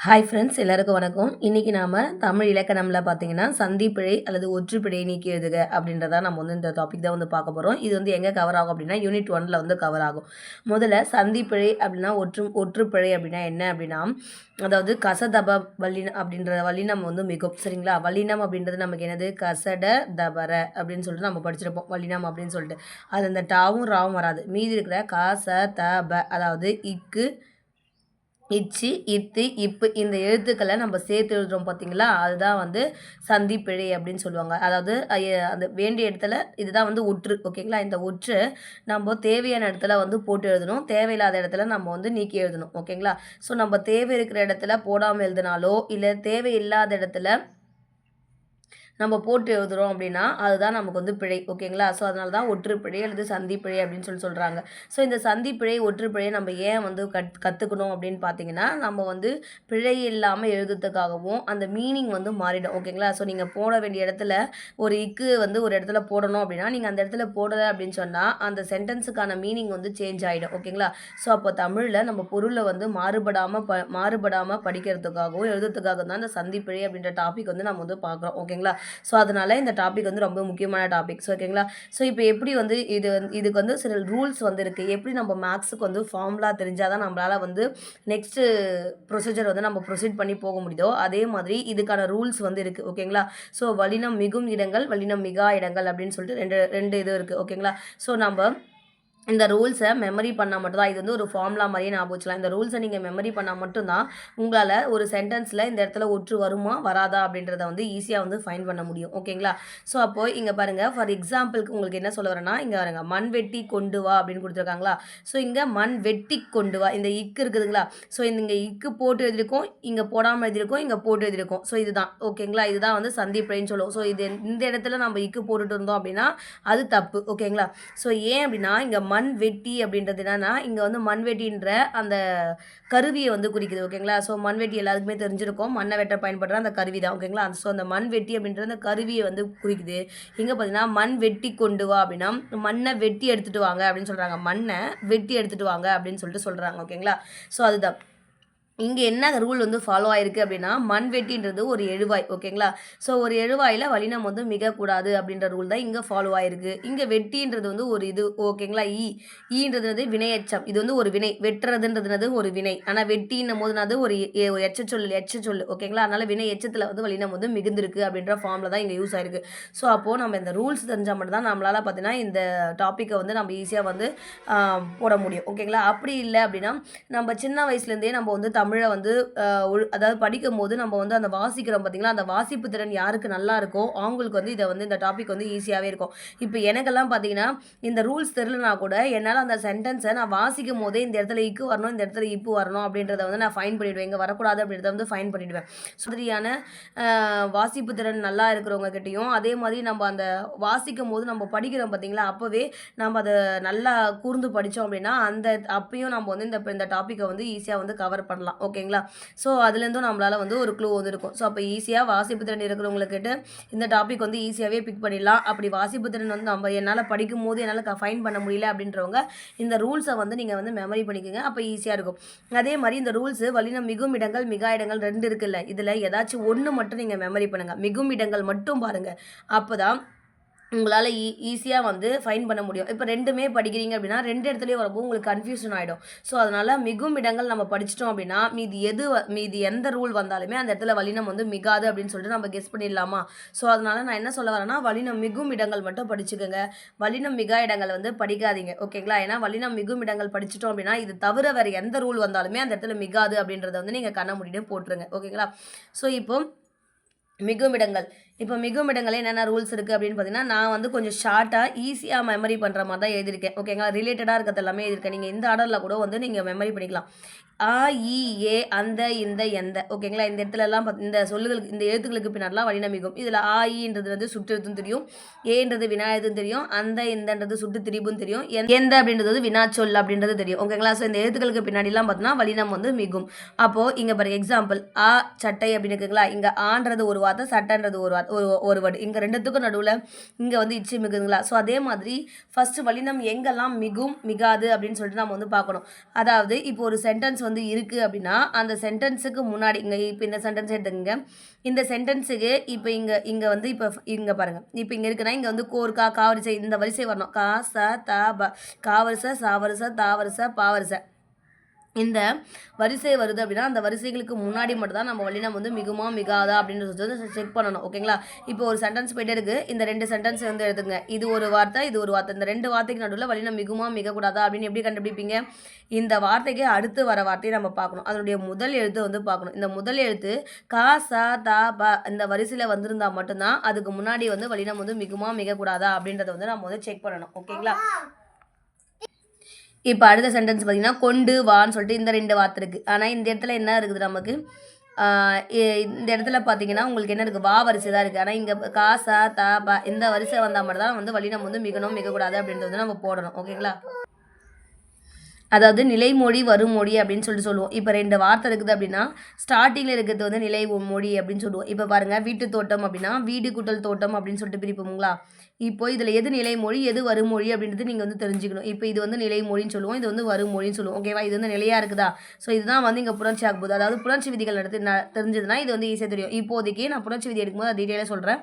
Hi friends, எல்லாருக்கும் வணக்கம். இன்றைக்கி நாம் தமிழ் இலக்கணமில் பார்த்தீங்கன்னா சந்திப்பிழை அல்லது ஒற்றுப்பிழை நீக்கி எழுதுக அப்படின்றத நம்ம வந்து இந்த டாபிக் தான் வந்து பார்க்க போகிறோம். இது வந்து எங்கே கவர் ஆகும் அப்படின்னா யூனிட் 1ல் வந்து கவர் ஆகும். முதல்ல சந்திப்பிழை அப்படின்னா ஒற்றுப்பிழை அப்படின்னா என்ன அப்படின்னா, அதாவது கசதப வல்லினம் அப்படின்ற வல்லினம் வந்து மிகும். சரிங்களா? வல்லினம் அப்படின்றது நமக்கு என்னது? கசட தபர அப்படின்னு சொல்லிட்டு நம்ம படிச்சிருப்போம். வல்லினம் அப்படின்னு சொல்லிட்டு அது அந்த டாவும் ராவும் வராது. மீதி இருக்கிற கச த ப, அதாவது இக்கு இச்சு இத்து இப்பு இந்த எழுத்துக்களை நம்ம சேர்த்து எழுதுகிறோம் பார்த்தீங்களா, அதுதான் வந்து சந்திப்பிழை அப்படின்னு சொல்லுவாங்க. அதாவது அந்த வேண்டிய இடத்துல இதுதான் வந்து ஒற்று. ஓகேங்களா? இந்த ஒற்று நம்ம தேவையான இடத்துல வந்து போட்டு எழுதணும், தேவையில்லாத இடத்துல நம்ம வந்து நீக்கி எழுதணும். ஓகேங்களா? ஸோ நம்ம தேவை இருக்கிற இடத்துல போடாமல் எழுதினாலோ இல்லை தேவையில்லாத இடத்துல நம்ம போட்டு எழுதுகிறோம் அப்படின்னா அதுதான் நமக்கு வந்து பிழை. ஓகேங்களா? ஸோ அதனால தான் ஒற்றுப்பிழை அல்லது சந்திப்பிழை அப்படின்னு சொல்கிறாங்க. ஸோ இந்த சந்திப்பிழை ஒற்றுப்பிழையை நம்ம ஏன் வந்து கற்றுக்கணும் அப்படின்னு பார்த்தீங்கன்னா, நம்ம வந்து பிழை இல்லாமல் எழுதுறதுக்காகவும் அந்த மீனிங் வந்து மாறிடும். ஓகேங்களா? ஸோ நீங்கள் போட வேண்டிய இடத்துல ஒரு இக்கு வந்து ஒரு இடத்துல போடணும் அப்படின்னா நீங்கள் அந்த இடத்துல போடலை அப்படின்னு சொன்னால் அந்த சென்டென்ஸுக்கான மீனிங் வந்து சேஞ்ச் ஆகிடும். ஓகேங்களா? ஸோ அப்போ தமிழில் நம்ம பொருளை வந்து மாறுபடாமல் படிக்கிறதுக்காகவும் எழுதுறதுக்காகவும் தான் இந்த சந்திப்பிழை அப்படின்ற டாபிக் வந்து நம்ம வந்து பார்க்குறோம். ஓகேங்களா? ஸோ அதனால் இந்த டாபிக் வந்து ரொம்ப முக்கியமான டாபிக். ஸோ ஓகேங்களா? ஸோ இப்போ எப்படி வந்து இதுக்கு வந்து சில ரூல்ஸ் வந்து இருக்குது. எப்படி நம்ம மேக்ஸுக்கு வந்து ஃபார்முலா தெரிஞ்சால் தான் நம்மளால் வந்து நெக்ஸ்ட்டு ப்ரொசீஜர் வந்து நம்ம ப்ரொசீட் பண்ணி போக முடியுதோ அதே மாதிரி இதுக்கான ரூல்ஸ் வந்து இருக்குது. ஓகேங்களா? ஸோ வல்லினம் மிகும் இடங்கள், வல்லினம் மிகா இடங்கள் அப்படின்னு சொல்லிட்டு ரெண்டு இது இருக்குது. ஓகேங்களா? ஸோ நம்ம இந்த ரூல்ஸை மெமரி பண்ணால் மட்டும்தான், இது வந்து ஒரு ஃபார்முலா மாதிரியே ஞாபகம் வச்சுக்கலாம். இந்த ரூல்ஸை நீங்கள் மெமரி பண்ணால் மட்டும்தான் உங்களால் ஒரு சென்டென்ஸில் இந்த இடத்துல ஒற்று வருமா வராதா அப்படின்றத வந்து ஈஸியாக வந்து ஃபைண்ட் பண்ண முடியும். ஓகேங்களா? ஸோ அப்போது இங்கே பாருங்கள், ஃபார் எக்ஸாம்பிளுக்கு உங்களுக்கு என்ன சொல்ல வரேன்னா, இங்கே பாருங்க, மண் வெட்டி கொண்டு வா அப்படின்னு கொடுத்துருக்காங்களா. ஸோ இங்கே மண் வெட்டி கொண்டு வா, இந்த இக்கு இருக்குதுங்களா. ஸோ இங்கே இக்கு போட்டு எழுதியிருக்கோம், இங்கே போடாமல் எழுதியிருக்கோம், இங்கே போட்டு எழுதியிருக்கோம். ஸோ இதுதான். ஓகேங்களா? இதுதான் வந்து சந்திப்பிழைன்னு சொல்லுவோம். ஸோ இது இந்த இடத்துல நம்ம இக்கு போட்டுட்டு இருந்தோம் அப்படின்னா அது தப்பு. ஓகேங்களா? ஸோ ஏன் அப்படின்னா இங்கே மண் வெட்டி அப்படின்றது என்னன்னா, இங்கே வந்து மண்வெட்டின்ற அந்த கருவியை வந்து குறிக்குது. ஓகேங்களா? ஸோ மண்வெட்டி எல்லாருக்குமே தெரிஞ்சிருக்கும், மண்ணை வெட்ட பயன்படுற அந்த கருவி தான். ஓகேங்களா? ஸோ அந்த மண் வெட்டி அப்படின்ற அந்த கருவியை வந்து குறிக்குது. இங்கே பார்த்தீங்கன்னா மண் வெட்டி கொண்டு வா அப்படின்னா மண்ணை வெட்டி எடுத்துகிட்டு வாங்க அப்படின்னு சொல்கிறாங்க. மண்ணை வெட்டி எடுத்துகிட்டு வாங்க அப்படின்னு சொல்லிட்டு சொல்கிறாங்க. ஓகேங்களா? ஸோ அதுதான் இங்கே என்ன ரூல் வந்து ஃபாலோ ஆயிருக்கு அப்படின்னா, மண்வெட்டின்றது ஒரு எழுவாய். ஓகேங்களா? ஸோ ஒரு எழுவாயில் வல்லினம் வந்து மிகக்கூடாது அப்படின்ற ரூல் தான் இங்கே ஃபாலோ ஆயிருக்கு. இங்கே வெட்டின்றது வந்து ஒரு இது. ஓகேங்களா? ஈன்றது வந்து வினையச்சம். இது வந்து ஒரு வினை. வெட்டுறதுன்றது ஒரு வினை. ஆனால் வெட்டின்னும் போதுனாது ஒரு எச்ச சொல். ஓகேங்களா? அதனால் வினை எச்சத்தில் வந்து வல்லினம் வந்து மிகுந்திருக்கு அப்படின்ற ஃபார்மில் தான் இங்கே யூஸ் ஆயிருக்கு. ஸோ அப்போது நம்ம இந்த ரூல்ஸ் தெரிஞ்சால் மட்டும் தான் நம்மளால் பார்த்தீங்கன்னா இந்த டாப்பிக்கை வந்து நம்ம ஈஸியாக வந்து போட முடியும். ஓகேங்களா? அப்படி இல்லை அப்படின்னா நம்ம சின்ன வயசுலேருந்தே நம்ம வந்து தமிழை வந்து அதாவது படிக்கும் போது நம்ம வந்து அந்த வாசிக்கிறோம் பார்த்தீங்களா, அந்த வாசிப்பு திறன் யாருக்கு நல்லா இருக்கோ அவங்களுக்கு வந்து இதை வந்து இந்த டாபிக் வந்து ஈஸியாகவே இருக்கும். இப்போ எனக்கெல்லாம் பார்த்தீங்கன்னா இந்த ரூல்ஸ் தெரியலனா கூட என்னால் அந்த சென்டென்ஸை நான் வாசிக்கும் போதே இந்த இடத்துல இக்கு வரணும், இந்த இடத்துல இப்பு வரணும் அப்படின்றத வந்து நான் ஃபைன் பண்ணிவிடுவேன். இங்கே வரக்கூடாது அப்படின்றத வந்து ஃபைன் பண்ணிவிடுவேன். மாதிரியான வாசிப்பு திறன் நல்லா இருக்கிறவங்க கிட்டையும் அதே மாதிரி நம்ம அந்த வாசிக்கும் போது நம்ம படிக்கிறோம் பார்த்தீங்களா, அப்போவே நம்ம அதை நல்லா கூர்ந்து படித்தோம் அப்படின்னா அந்த அப்பயும் நம்ம வந்து இந்த டாப்பிக்கை வந்து ஈஸியாக வந்து கவர் பண்ணலாம். ஓகேங்களா? ஸோ அதுலேருந்தும் நம்மளால் வந்து ஒரு க்ளூ வந்து இருக்கும். ஸோ அப்போ ஈஸியாக வாசிப்பு திறன் இருக்கிறவங்களுக்கிட்ட இந்த டாபிக் வந்து ஈஸியாகவே பிக் பண்ணிடலாம். அப்படி வாசிப்பு திறன் வந்து நம்ம என்னால் படிக்கும் போது என்னால் ஃபைன் பண்ண முடியல அப்படின்றவங்க இந்த ரூல்ஸை வந்து நீங்கள் வந்து மெமரி பண்ணிக்கோங்க. அப்போ ஈஸியாக இருக்கும். அதே மாதிரி இந்த ரூல்ஸு வல்லினம் மிகும் இடங்கள் மிகா இடங்கள் 2 இருக்குல்ல, இதில் ஏதாச்சும் ஒன்று மட்டும் நீங்கள் மெமரி பண்ணுங்கள். மிகும் இடங்கள் மட்டும் பாருங்கள். அப்போ தான் உங்களால் ஈஸியாக வந்து ஃபைன் பண்ண முடியும். இப்போ 2மே படிக்கிறீங்க அப்படின்னா 2 இடத்துலையும் வரப்போ உங்களுக்கு கன்ஃபியூஷன் ஆகிடும். ஸோ அதனால் மிகும் இடங்கள் நம்ம படிச்சிட்டோம் அப்படின்னா மீதி எந்த ரூல் வந்தாலுமே அந்த இடத்துல வல்லினம் வந்து மிகாது அப்படின்னு சொல்லிட்டு நம்ம கெஸ் பண்ணிடலாமா. ஸோ அதனால் நான் என்ன சொல்ல வரேன்னா, வல்லினம் மிகும் இடங்கள் மட்டும் படிச்சுக்கோங்க, வல்லினம் மிகா இடங்கள் வந்து படிக்காதீங்க. ஓகேங்களா? ஏன்னா வல்லினம் மிகும் இடங்கள் படிச்சிட்டோம் அப்படின்னா இது தவிர வேறு எந்த ரூல் வந்தாலுமே அந்த இடத்துல மிகாது அப்படின்றத வந்து நீங்கள் கண்ண மூடிட்டு போட்டுருங்க. ஓகேங்களா? ஸோ இப்போ மிகுமிடங்கள். இப்போ மிகுமிடங்களே என்னென்ன ரூல்ஸ் இருக்குது அப்படின்னு பார்த்தீங்கன்னா, நான் வந்து கொஞ்சம் ஷார்ட்டாக ஈஸியாக மெமரி பண்ணுற மாதிரி தான் எழுதியிருக்கேன். ஓகேங்களா? ரிலேட்டடாக இருக்கிறது எல்லாமே எழுதியிருக்கேன். நீங்கள் இந்த ஆர்டரில் கூட வந்து நீங்கள் மெமரி பண்ணிக்கலாம். ஆ, இ, ஏ, அந்த, இந்த, எந்த. ஓகேங்களா? இந்த இடத்துலலாம் இந்த சொல்லுகளுக்கு இந்த எழுத்துக்களுக்கு பின்னாடிலாம் வல்லினம் மிகும். இதில் ஆ, ஈன்றது வந்து சுற்றெழுத்தும் தெரியும், ஏன்றது வினா எழுத்தும் தெரியும், அந்த இந்தன்றது சுட்டு திரிபும் தெரியும், எந்த அப்படின்றது வந்து வினாச்சொல் அப்படின்றது தெரியும். ஓகேங்களா? ஸோ இந்த எழுத்துக்களுக்கு பின்னாடிலாம் பார்த்தோன்னா வல்லினம் வந்து மிகும். அப்போது இங்கே பாருங்க, எக்ஸாம்பிள் ஆ சட்டை அப்படின்னு இருக்குங்களா, இங்கே ஆன்றது ஒரு வார்த்தை, சட்டைன்றது ஒரு வார்த்தை, ஒரு வேர்டு. இங்கே 2த்துக்கும் நடுவில் இங்கே வந்து இச்சு மிகுதுங்களா. ஸோ அதே மாதிரி ஃபஸ்ட்டு வல்லினம் எங்கெல்லாம் மிகும் மிகாது அப்படின்னு சொல்லிட்டு நம்ம வந்து பார்க்கணும். அதாவது இப்போ ஒரு சென்டென்ஸ் வந்து இருக்குது அப்படின்னா அந்த சென்டென்ஸுக்கு முன்னாடி இப்போ இந்த சென்டென்ஸ் எடுத்துக்கங்க. இந்த சென்டென்ஸுக்கு இப்போ இங்கே வந்து இப்போ இங்கே பாருங்கள். இப்போ இங்கே இருக்குன்னா இங்கே வந்து கோர் கா வரிசை இந்த வரிசை வரணும். கா ச த ப கா வரிசை சா வரிசை தா வரிசை பா வரிசை இந்த வரிசை வருது அப்படின்னா அந்த வரிசைகளுக்கு முன்னாடி மட்டும் தான் நம்ம வல்லினம் வந்து மிகுமா மிகாதா அப்படின்றது வந்து செக் பண்ணணும். ஓகேங்களா? இப்போ ஒரு சென்டென்ஸ் போய்ட்டே இருக்குது. இந்த 2 சென்டென்ஸ் வந்து எடுத்துங்க. இது ஒரு வார்த்தை, இது ஒரு வார்த்தை. இந்த 2 வார்த்தைக்கு நடுவில் வல்லினம் மிகுமா மிகக்கூடாதா அப்படின்னு எப்படி கண்டுபிடிப்பீங்க? இந்த வார்த்தைக்கு அடுத்து வர வார்த்தையை நம்ம பார்க்கணும். அதனுடைய முதல் எழுத்து வந்து பார்க்கணும். இந்த முதல் எழுத்து கா ச த ப இந்த வரிசையில் வந்திருந்தால் மட்டும்தான் அதுக்கு முன்னாடி வந்து வல்லினம் வந்து மிகுமா மிகக்கூடாதா அப்படின்றத வந்து நம்ம வந்து செக் பண்ணணும். ஓகேங்களா? இப்போ அடுத்த சென்டென்ஸ் பார்த்திங்கன்னா கொண்டு வான்னு சொல்லிட்டு இந்த 2 வார்த்தை இருக்குது. ஆனால் இந்த இடத்துல என்ன இருக்குது நமக்கு? இந்த இடத்துல பார்த்தீங்கன்னா உங்களுக்கு என்ன இருக்குது? வா வரிசை தான் இருக்குது. ஆனால் இங்கே கா ச த ப இந்த வரிசை வந்தால் மட்டும் தான் வந்து வல்லினம் வந்து மிகணும் மிகக்கூடாது அப்படின்றது வந்து நம்ம போடணும். ஓகேங்களா? அதாவது நிலைமொழி வருமொழி அப்படின்னு சொல்லுவோம். இப்போ 2 வார்த்தை இருக்குது அப்படின்னா ஸ்டார்டிங்கில் இருக்கிறது வந்து நிலை மொழி அப்படின்னு சொல்லுவோம். இப்போ பாருங்கள், வீட்டு தோட்டம் அப்படின்னா வீடு கூட்டல் தோட்டம் அப்படின்னு சொல்லிட்டு பிரிப்போங்களா? இப்போ இதில் எது நிலைமொழி எது வருமொழி அப்படின்றது நீங்கள் வந்து தெரிஞ்சுக்கணும். இப்போ இது வந்து நிலைமொழின்னு சொல்லுவோம், இது வந்து வருமொழின்னு சொல்லுவோம். ஓகேவா? இது வந்து நிலையாக இருக்குதா? ஸோ இதுதான் வந்து இங்கே புணர்ச்சி ஆக போகுது. அதாவது புணர்ச்சி விதிகள் தெரிஞ்சதுன்னா இது வந்து ஈஸியாக தெரியும். இப்போதைக்கு நான் புணர்ச்சி விதி எடுக்கும்போது அது டீட்டெயிலாக சொல்கிறேன்.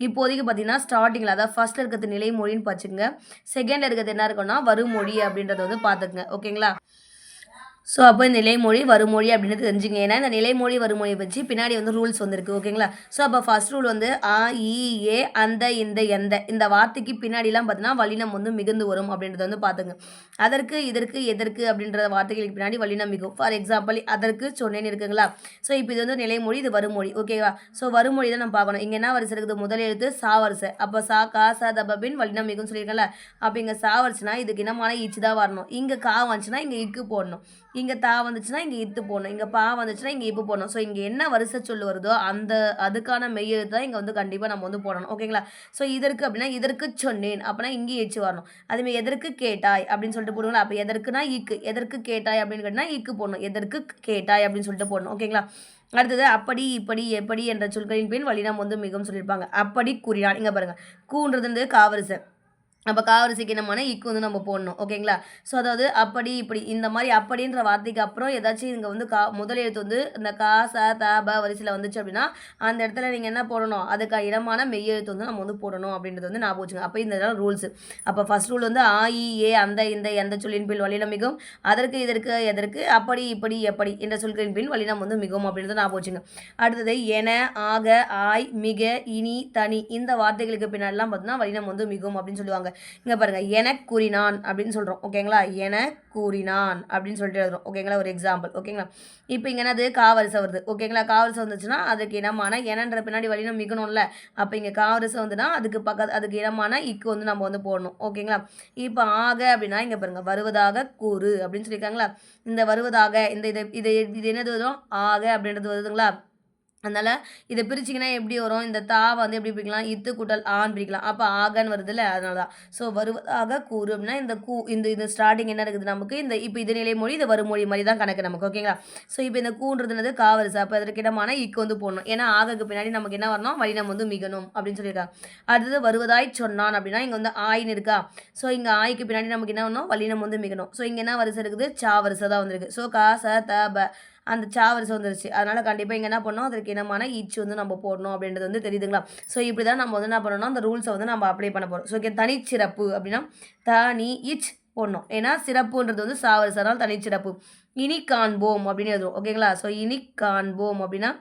இப்போதைக்கு பார்த்தீங்கன்னா ஸ்டார்டிங்கில் அதாவது ஃபர்ஸ்ட்டில் இருக்கிறது நிலைமொழின்னு பார்த்துக்குங்க. செகண்டில் இருக்கிறது என்ன இருக்குன்னா வருமொழி அப்படின்றத வந்து பார்த்துக்குங்க. ஓகேங்களா? ஸோ அப்போ இந்த நிலைமொழி வருமொழி அப்படின்னு தெரிஞ்சுங்க. ஏன்னா இந்த நிலைமொழி வருமொழியை வச்சு பின்னாடி வந்து ரூல்ஸ் வந்துருக்கு. ஓகேங்களா? ஸோ அப்போ ஃபர்ஸ்ட் ரூல் வந்து ஆ இ ஏ அந்த இந்த எந்த இந்த வார்த்தைக்கு பின்னாடிலாம் பார்த்தீங்கன்னா வல்லினம் வந்து மிகுந்து வரும் அப்படின்றத வந்து பார்த்துங்க. அதற்கு இதற்கு எதற்கு அப்படின்ற வார்த்தைகளுக்கு பின்னாடி வல்லினம் மிகும். ஃபார் எக்ஸாம்பிள் அதற்கு சொன்னேன்னு இருக்குங்களா? ஸோ இப்போ இது வந்து நிலைமொழி, இது வருமொழி. ஓகேவா? ஸோ வருமொழி தான் நம்ம பார்க்கணும். இங்கே என்ன வரிசை இருக்குது? முதல் எழுத்து சா வரிசை. அப்போ சா கா சா தபின் வல்லினம் மிகும்னு சொல்லியிருக்கல. அப்போ இங்கே சா வரிசைனா இதுக்கு என்னமான ஈச்சு தான் வரணும். இங்கே கா வந்துச்சுன்னா இங்கே இக்கு போடணும். இங்கே தா வந்துச்சுன்னா இங்கே இத்து போடணும். இங்கே பா வந்துச்சுன்னா இங்கே இப்பு போடணும். ஸோ இங்கே என்ன வரிசை சொல்லு வருதோ அதுக்கான மெய்யெழுத்து தான் இங்கே வந்து கண்டிப்பாக நம்ம வந்து போடணும். ஓகேங்களா? ஸோ இதற்கு அப்படின்னா இதற்கு சொன்னேன் அப்படின்னா இங்கே எச்சு வரணும். அதுமாதிரி எதற்கு கேட்டாய் அப்படின்னு சொல்லிட்டு போடுங்களா? அப்போ எதற்குனா இக்கு, எதற்கு கேட்டாய் அப்படின்னு கேட்டால் இக்கு போடணும். எதற்கு கேட்டாய் அப்படின்னு சொல்லிட்டு போடணும். ஓகேங்களா? அடுத்தது அப்படி இப்படி எப்படி என்ற சொற்களின் பின் வல்லினம் வந்து மிகவும் சொல்லியிருப்பாங்க. அப்படி கூறினான். இங்கே பாருங்கள், கூன்றது வந்து காவரிசை. அப்போ காவரிசைக்கு என்னமான இக்கு வந்து நம்ம போடணும். ஓகேங்களா? ஸோ அதாவது அப்படி இப்படி இந்த மாதிரி அப்படின்ற வார்த்தைக்கு அப்புறம் ஏதாச்சும் இங்கே வந்து முதல் எழுத்து வந்து இந்த கா ச த ப வரிசையில் வந்துச்சு அப்படின்னா அந்த இடத்துல நீங்கள் என்ன போடணும்? அதுக்கு இடமான மெய்யெழுத்து வந்து நம்ம வந்து போடணும் அப்படின்றது வந்து ஞாபகம் வச்சுங்க. அப்போ இந்த ரூல்ஸ். அப்போ ஃபர்ஸ்ட் ரூல் வந்து ஆ இ ஏ அந்த இந்த எந்த சொல்லின் பின் வல்லினம் மிகும். அதற்கு இதற்கு எதற்கு அப்படி இப்படி எப்படி என்ற சொல்களின் பின் வல்லினம் வந்து மிகும் அப்படின்றத ஞாபகம் வச்சுங்க. அடுத்தது என ஆக ஆய் மிக இனி தனி இந்த வார்த்தைகளுக்கு பின்னாடிலாம் பார்த்தீங்கன்னா வல்லினம் வந்து மிகும் அப்படின்னு சொல்லுவாங்க. இங்கே பாருங்கள், என கூறினான் அப்படின்னு சொல்கிறோம். ஓகேங்களா? என கூறினான் அப்படின்னு சொல்லிட்டு எழுதுறோம். ஓகேங்களா? ஒரு எக்ஸாம்பிள். ஓகேங்களா? இப்போ இங்கே என்னது? காவரிசை வருது. ஓகேங்களா? காவரிசை வந்துச்சுன்னா அதுக்கு இனமான எனன்ற பின்னாடி வல்லினம் மிகணும்ல. அப்போ இங்கே காவரிசை வந்துன்னா அதுக்கு இனமான இக்கு வந்து நம்ம வந்து போடணும். ஓகேங்களா? இப்போ ஆக அப்படின்னா இங்கே பாருங்கள், வருவதாக கூறு அப்படின்னு சொல்லியிருக்காங்களா? இந்த வருவதாக இந்த இது என்னது வரும்? ஆக அப்படின்றது வருதுங்களா? அதனால் இதை பிரிச்சிங்கன்னா எப்படி வரும்? இந்த தாவை வந்து எப்படி பிரிக்கலாம்? இத்து கூட்டல் ஆண் பிரிக்கலாம். அப்போ ஆகன்னு வருது இல்லை? அதனால தான். ஸோ வருவதாக கூறு அப்படின்னா இந்த ஸ்டார்டிங் என்ன இருக்குது நமக்கு? இப்போ இது நிலைமொழி, இது வருமொழி மாதிரி தான் கணக்கு நமக்கு. ஓகேங்களா? ஸோ இப்போ இந்த கூன்றதுனது காவரிசை. அப்போ அதற்கு இடமான இக்கு வந்து போடணும். ஏன்னா ஆகக்கு பின்னாடி நமக்கு என்ன வரணும்? வல்லினம் வந்து மிகணும் அப்படின்னு சொல்லியிருக்காங்க. அடுத்தது வருவதாய் சொன்னான் அப்படின்னா இங்கே வந்து ஆயின்னு இருக்கா? ஸோ இங்கே ஆய்க்கு பின்னாடி நமக்கு என்ன வரணும்? வல்லினம் வந்து மிகணும். ஸோ இங்கே என்ன வரிசை இருக்குது? சா வரிசை தான் வந்திருக்கு. ஸோ கா ச த ப அந்த சா வரிசை வந்துருச்சு. அதனால் கண்டிப்பாக இங்கே என்ன பண்ணணும்? அதற்கு இனமான ஈச்சு வந்து நம்ம போடணும் அப்படின்றது வந்து தெரியுதுங்களா? ஸோ இப்படி தான் நம்ம வந்து என்ன பண்ணணும்னா அந்த ரூல்ஸை வந்து நம்ம அப்ளை பண்ண போகிறோம். ஸோ தனிச்சிறப்பு அப்படின்னா தனி இச் போடணும். ஏன்னா சிறப்புன்றது வந்து சா வரிசை, அதனால் தனிச்சிறப்பு. இனி காண்போம் அப்படின்னு எழுதுவோம். ஓகேங்களா? ஸோ இனி காண்போம் அப்படின்னா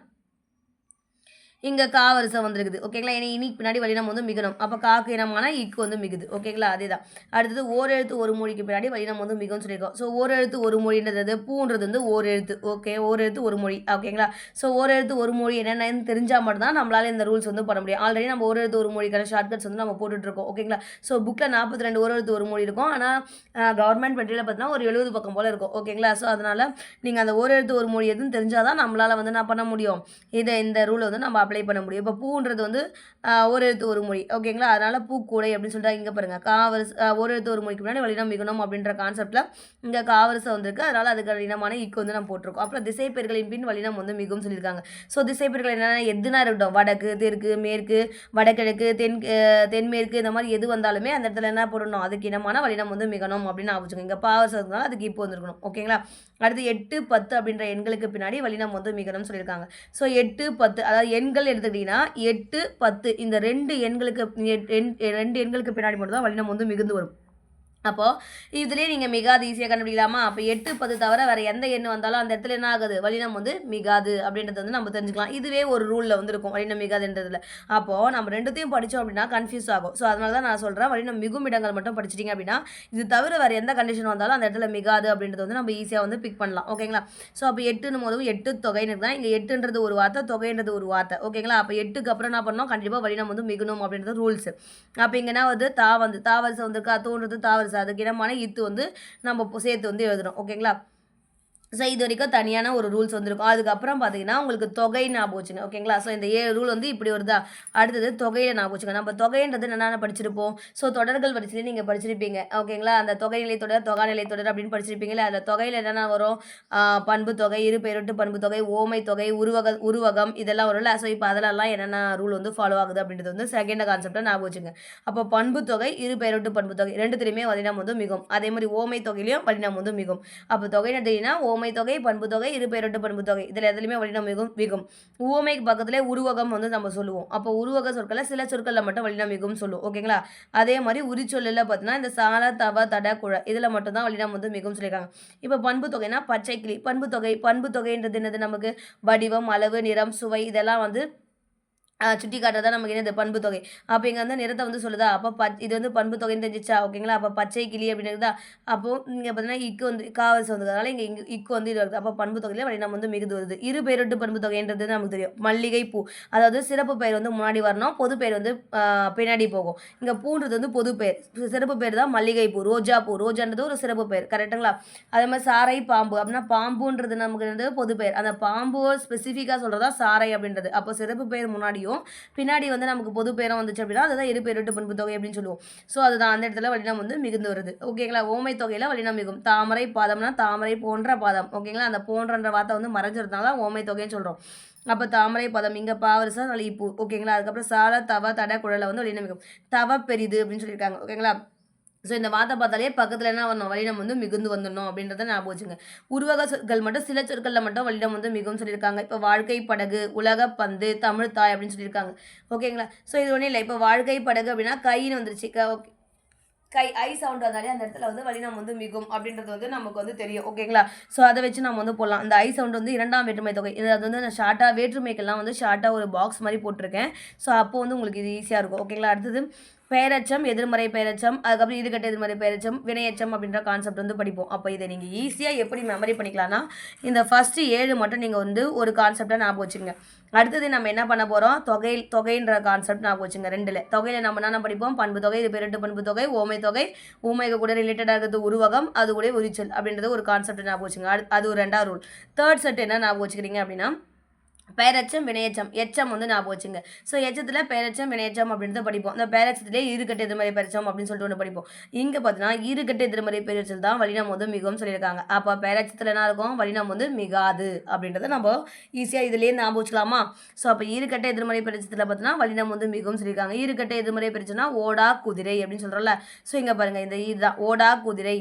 இங்கே கா வரிசை வந்துருக்குது. ஓகேங்களா? ஏன்னா இனிக்கு பின்னாடி வல்லினம் வந்து மிகணும். அப்போ காக்கு இனமான இக்கு வந்து மிகுது. ஓகேங்களா? அதே தான். அடுத்தது ஓரெழுத்து ஒரு மொழிக்கு பின்னாடி வல்லினம் வந்து மிகும்னு சொல்லியிருக்கோம். ஸோ ஓரெழுத்து ஒரு மொழின்றது பூன்றது வந்து ஓரெழுத்து. ஓகே, ஓரெழுத்து ஒரு மொழி. ஓகேங்களா? ஸோ ஓரெழுத்து ஒரு மொழி என்னென்னு தெரிஞ்சால் மட்டும்தான் நம்மளால் இந்த ரூல்ஸ் வந்து பண்ண முடியும். ஆல்ரெடி நம்ம ஓரெழுத்து ஒரு மொழிக்கான ஷார்ட்கட்ஸ் வந்து நம்ம போட்டுட்ருக்கோம். ஓகேங்களா? ஸோ புக்கில் 42 ஓரெழுத்து ஒரு மொழி இருக்கும். ஆனால் கவர்மெண்ட் மெட்டீரியல் பார்த்தீங்கன்னா ஒரு 70 பக்கம் போல் இருக்கும். ஓகேங்களா? ஸோ அதனால் நீங்கள் அந்த ஓரெழுத்து ஒரு மொழி எதுன்னு தெரிஞ்சால் தான் நம்மளால் வந்து என்ன பண்ண முடியும்? இந்த ரூலை வந்து நம்ம அப்ளை பண்ண முடியும். இப்போ பூன்றது வந்து ஒரு எழுத்து ஒரு மொழி. ஓகேங்களா? அதனால் பூக்கூடை அப்படின்னு சொல்லிட்டு இங்கே பாருங்கள், காவரிசை ஒரு எழுத்து ஒரு மொழிக்கு முன்னாடி வல்லினம் மிகணும் அப்படின்ற கான்செப்டில் இங்கே காவரிசை வந்திருக்கு. அதனால் அதுக்கு இனமான இக்கு வந்து நம்ம போட்டிருக்கோம். அப்புறம் திசைப்பெயர்களின் பின் வல்லினம் வந்து மிகவும் சொல்லியிருக்காங்க. ஸோ திசைப்பெயர்கள் என்னென்ன எதுனா இருக்கட்டும், வடக்கு, தெற்கு, மேற்கு, வடகிழக்கு, தென்மேற்கு இந்த மாதிரி எது வந்தாலுமே அந்த இடத்துல என்ன போடணும்? அதுக்கு இனமான வல்லினம் வந்து மிகணும் அப்படின்னு ஆகுச்சுங்க. இங்கே பாவரிசை இருந்தாலும் அதுக்கு இப்போ வந்துருக்கணும். ஓகேங்களா? அடுத்து 8, 10 அப்படின்ற எண்களுக்கு பின்னாடி வல்லினம் வந்து மிகணும்னு சொல்லியிருக்காங்க. ஸோ 8, 10 அதாவது எண்கள் எடுத்துக்கிட்டிங்கன்னா 8, 10 இந்த 2 எண்களுக்கு 2 எண்களுக்கு பின்னாடி மட்டும் தான் வல்லினம் வந்து மிகுந்து வரும். அப்போது இதுலேயே நீங்கள் மிகாது ஈஸியாக கண்டுபிடிக்கலாமா? அப்போ 8, 10 தவிர வேறு எந்த எண் வந்தாலும் அந்த இடத்துல என்ன ஆகுது? வல்லினம் வந்து மிகாது அப்படின்றது வந்து நம்ம தெரிஞ்சுக்கலாம். இதுவே ஒரு ரூலில் வந்து இருக்கும் வல்லினம் மிகாதுன்றதுல. அப்போது நம்ம ரெண்டுத்தையும் படித்தோம் அப்படின்னா கன்ஃபியூஸ் ஆகும். ஸோ அதனால தான் நான் சொல்கிறேன் வல்லினம் மிகும் இடங்கள் மட்டும் படிச்சிட்டிங்க அப்படின்னா இது தவிர வேறு எந்த கண்டிஷன் வந்தாலும் அந்த இடத்துல மிகாது அப்படின்றது வந்து நம்ம ஈஸியாக வந்து பிக் பண்ணலாம். ஓகேங்களா? ஸோ அப்போ 8ன்னு போதும் 8 தொகைன்னு தான் இங்கே 8ன்றது ஒரு வார்த்தை, தொகைன்றது ஒரு வார்த்தை. ஓகேங்களா? அப்போ 8க்கு அப்புறம் என்ன பண்ணோம்? கண்டிப்பாக வல்லினம் வந்து மிகணும் அப்படின்றது ரூல்ஸ். அப்போ இங்கே என்ன வந்து தா வரிசை வந்திருக்கா, தோன்றது தா வரிசை, அதுக்கு இடமான இத்து வந்து நம்ம சேர்த்து வந்து எழுதுறோம். ஓகேங்களா? ஸோ இது வரைக்கும் தனியான ஒரு ரூல்ஸ் வந்துருக்கும். அதுக்கப்புறம் பார்த்தீங்கன்னா உங்களுக்கு தொகை ஞாபகம் வச்சுங்க. ஓகேங்களா? ஸோ இந்த 7 ரூல் வந்து இப்படி வருதா? அடுத்தது தொகையில் ஞாபகம் வச்சுங்க. நம்ம தொகைன்றது என்னென்ன படிச்சிருப்போம்? ஸோ தொடர்கள் வரிசையிலே நீங்கள் படிச்சிருப்பீங்க. ஓகேங்களா? அந்த தொகைநிலை தொடர், தொகாநிலை தொடர் அப்படின்னு படிச்சிருப்பீங்களா? அதில் தொகையில் என்னென்ன வரும்? பண்பு தொகை, இரு பெயரொட்டு பண்பு தொகை, ஓமை தொகை, உருவகம் இதெல்லாம் வரும்ல. ஸோ இப்போ அதெல்லாம் என்னென்ன ரூல் வந்து ஃபாலோ ஆகுது அப்படின்றது வந்து செகண்ட் கான்செப்டாக ஞாபகம் வச்சுங்க. அப்போ பண்பு தொகை, இரு பெயரொட்டு பண்பு தொகை ரெண்டுத்துலையுமே வல்லினம் வந்து மிகும். அதே மாதிரி ஓமை தொகையிலையும் வல்லினம் வந்து மிகும். அப்போ தொகை எடுத்தீங்கன்னா ஓமை தொகை, பண்பு தொகை, இரு பெயரொட்டு பண்பு தொகை இதில் எதுலையுமே வல்லினம் மிகும். உவமைக்கு பக்கத்திலே உருவகம் வந்து நம்ம சொல்லுவோம். அப்போ உருவக சொற்களை சில சொற்களில் மட்டும் வல்லினம் மிகும் சொல்லுவோம். ஓகேங்களா? அதே மாதிரி உரிச்சொல்லில் பார்த்தீங்கன்னா இந்த சால, தவ, தட, குழ இதில் மட்டும் தான் வல்லினம் வந்து மிகும் சொல்லியிருக்காங்க. இப்போ பண்பு தொகைனா பச்சை கிளி. பண்பு தொகைன்றது என்னது? நமக்கு வடிவம், அளவு, நிறம், சுவை இதெல்லாம் வந்து சுட்டி காட்டுறதா நமக்கு என்னது? பண்பு தொகை. அப்போ இங்கே வந்து நிறத்தை வந்து சொல்லுதா? அப்போ இது வந்து பண்பு தொகைன்னு தெரிஞ்சிச்சா? ஓகேங்களா? அப்போ பச்சை கிளி அப்படின்றதா? அப்போது இங்கே பார்த்தீங்கன்னா இக்கு வந்து காவரிசை வந்ததுனால இங்கே இக்கு வந்து இது வருது. அப்போ பண்பு தொகையில் வல்லினம் வந்து மிகுது வருது. இரு பெயரொட்டு பண்பு தொகைன்றது நமக்கு தெரியும். மல்லிகை பூ அதாவது சிறப்பு பெயர் வந்து முன்னாடி வரணும், பொது பெயர் வந்து பின்னாடி போகும். இங்கே பூன்றது வந்து பொது பெயர், சிறப்பு பெயர் தான் மல்லிகை பூ, ரோஜா பூ. ரோஜான்றது ஒரு சிறப்பு பெயர். கரெக்டுங்களா? அதே மாதிரி சாரை, பாம்பு அப்படின்னா பாம்புன்றது நமக்கு வந்து பொது பெயர். அந்த பாம்பு ஸ்பெசிஃபிக்காக சொல்கிறதா சாரை அப்படின்றது. அப்போ சிறப்பு பெயர் முன்னாடியும் பின்னாடி வந்து நமக்கு பொது பேரும் வந்துச்சு அப்படின்னா அதுதான் இரு பெயரொட்டு பண்பு தொகை அப்படின்னு சொல்லுவோம். ஸோ அதுதான் அந்த இடத்துல வல்லினம் வந்து மிகுந்து வருது. ஓகேங்களா? ஓமை தொகையில் வல்லினம் மிகும். தாமரை பாதம்னா தாமரை போன்ற பாதம். ஓகேங்களா? அந்த போன்றன்ற வார்த்தை வந்து மறைஞ்சிருந்தால ஓமை தொகைன்னு சொல்கிறோம். அப்போ தாமரை பதம் இங்கே பாவரிசா பூ. ஓகேங்களா? அதுக்கப்புறம் சால, தவ, தட, குழலை வந்து வல்லினம் மிகும். தவ பெரிது அப்படின்னு சொல்லியிருக்காங்க. ஓகேங்களா? ஸோ இந்த வார்த்தை பார்த்தாலே பக்கத்தில் என்ன வரணும்? வல்லினம் வந்து மிகுந்து வந்துடணும் அப்படின்றத ஞாபகம் வச்சுங்க. உருவக சொற்கள் மட்டும் சில சொற்களில் மட்டும் வல்லினம் வந்து மிகவும் சொல்லியிருக்காங்க. இப்போ வாழ்க்கை படகு, உலக பந்து, தமிழ் தாய் அப்படின்னு சொல்லியிருக்காங்க. ஓகேங்களா? ஸோ இது ஒன்றும் இல்லை. இப்போ வாழ்க்கை படகு அப்படின்னா கைன்னு வந்துருச்சு. ஓகே, கை ஐ சவுண்ட் வந்தாலே அந்த இடத்துல வந்து வல்லினம் வந்து மிகும் அப்படின்றது வந்து நமக்கு வந்து தெரியும். ஓகேங்களா? ஸோ அதை வச்சு நம்ம வந்து போடலாம். அந்த ஐ சவுண்ட் வந்து இரண்டாம் வேற்றுமை தொகை. இது அது வந்து நான் ஷார்ட்டாக வேற்றுமைக்கெல்லாம் வந்து ஷார்ட்டாக ஒரு பாக்ஸ் மாதிரி போட்டிருக்கேன். ஸோ அப்போ வந்து உங்களுக்கு இது ஈஸியாக இருக்கும். ஓகேங்களா? அடுத்தது பெயரச்சம், எதிர்மறை பெயரச்சம், அதுக்கப்புறம் ஈடுகட்ட எதிர்மறை பெயரச்சம், வினையச்சம் அப்படின்ற கான்செப்ட் வந்து படிப்போம். அப்போ இதை நீங்கள் ஈஸியாக எப்படி மெமரி பண்ணிக்கலாம்னா இந்த ஃபஸ்ட்டு 7 மட்டும் நீங்கள் வந்து ஒரு கான்செப்டாக ஞாபகம் வச்சுங்க. அடுத்தது நம்ம என்ன பண்ண போகிறோம்? தொகைன்ற கான்செப்ட் ஞாபகம் வச்சுங்க. 2ல் தொகையில் நம்ம என்ன படிப்போம்? பண்பு தொகை, இது பெயரொட்டு பண்பு தொகை, ஓமை தொகை, ஊமைக்கு கூட ரிலேட்டடாக இருக்கிறது உருவகம், அது கூட உரிச்சல் அப்படின்றது ஒரு கான்செப்ட் ஞாபகம் வச்சுங்க. அது ஒரு 2வது ரூல். தேர்ட் செட் என்ன ஞாபகம் வச்சுக்கிறீங்க அப்படின்னா பெயரச்சம், வினையச்சம், எச்சம் வந்து ஞாபகம் வச்சுங்க. ஸோ எச்சத்தில் பெயரச்சம், வினையச்சம் அப்படின்றத படிப்போம். இந்த பெயரச்சத்திலே ஈறுகட்ட எதிர்மறை பெயரச்சம் அப்படின்னு சொல்லிட்டு ஒன்று படிப்போம். இங்கே பார்த்தீங்கன்னா ஈறுகட்ட எதிர்மறை பெயரச்சல் தான் வல்லினம் வந்து மிகவும் சொல்லியிருக்காங்க. அப்போ பெயரச்சத்தில் என்ன இருக்கும்? வல்லினம் வந்து மிகாது அப்படின்றத நம்ம ஈஸியாக இதுலேயே ஞாபகம் வச்சுக்கலாமா? ஸோ அப்போ ஈறுகட்ட எதிர்மறை பெயரச்சத்தில் பார்த்தீங்கன்னா வல்லினம் வந்து மிகவும் சொல்லியிருக்காங்க. ஈறுகட்ட எதிர்மறை பெயரச்சல்னா ஓடா குதிரை அப்படின்னு சொல்கிறோம்ல. ஸோ இங்கே பாருங்கள் இந்த இதுதான் ஓடா குதிரை,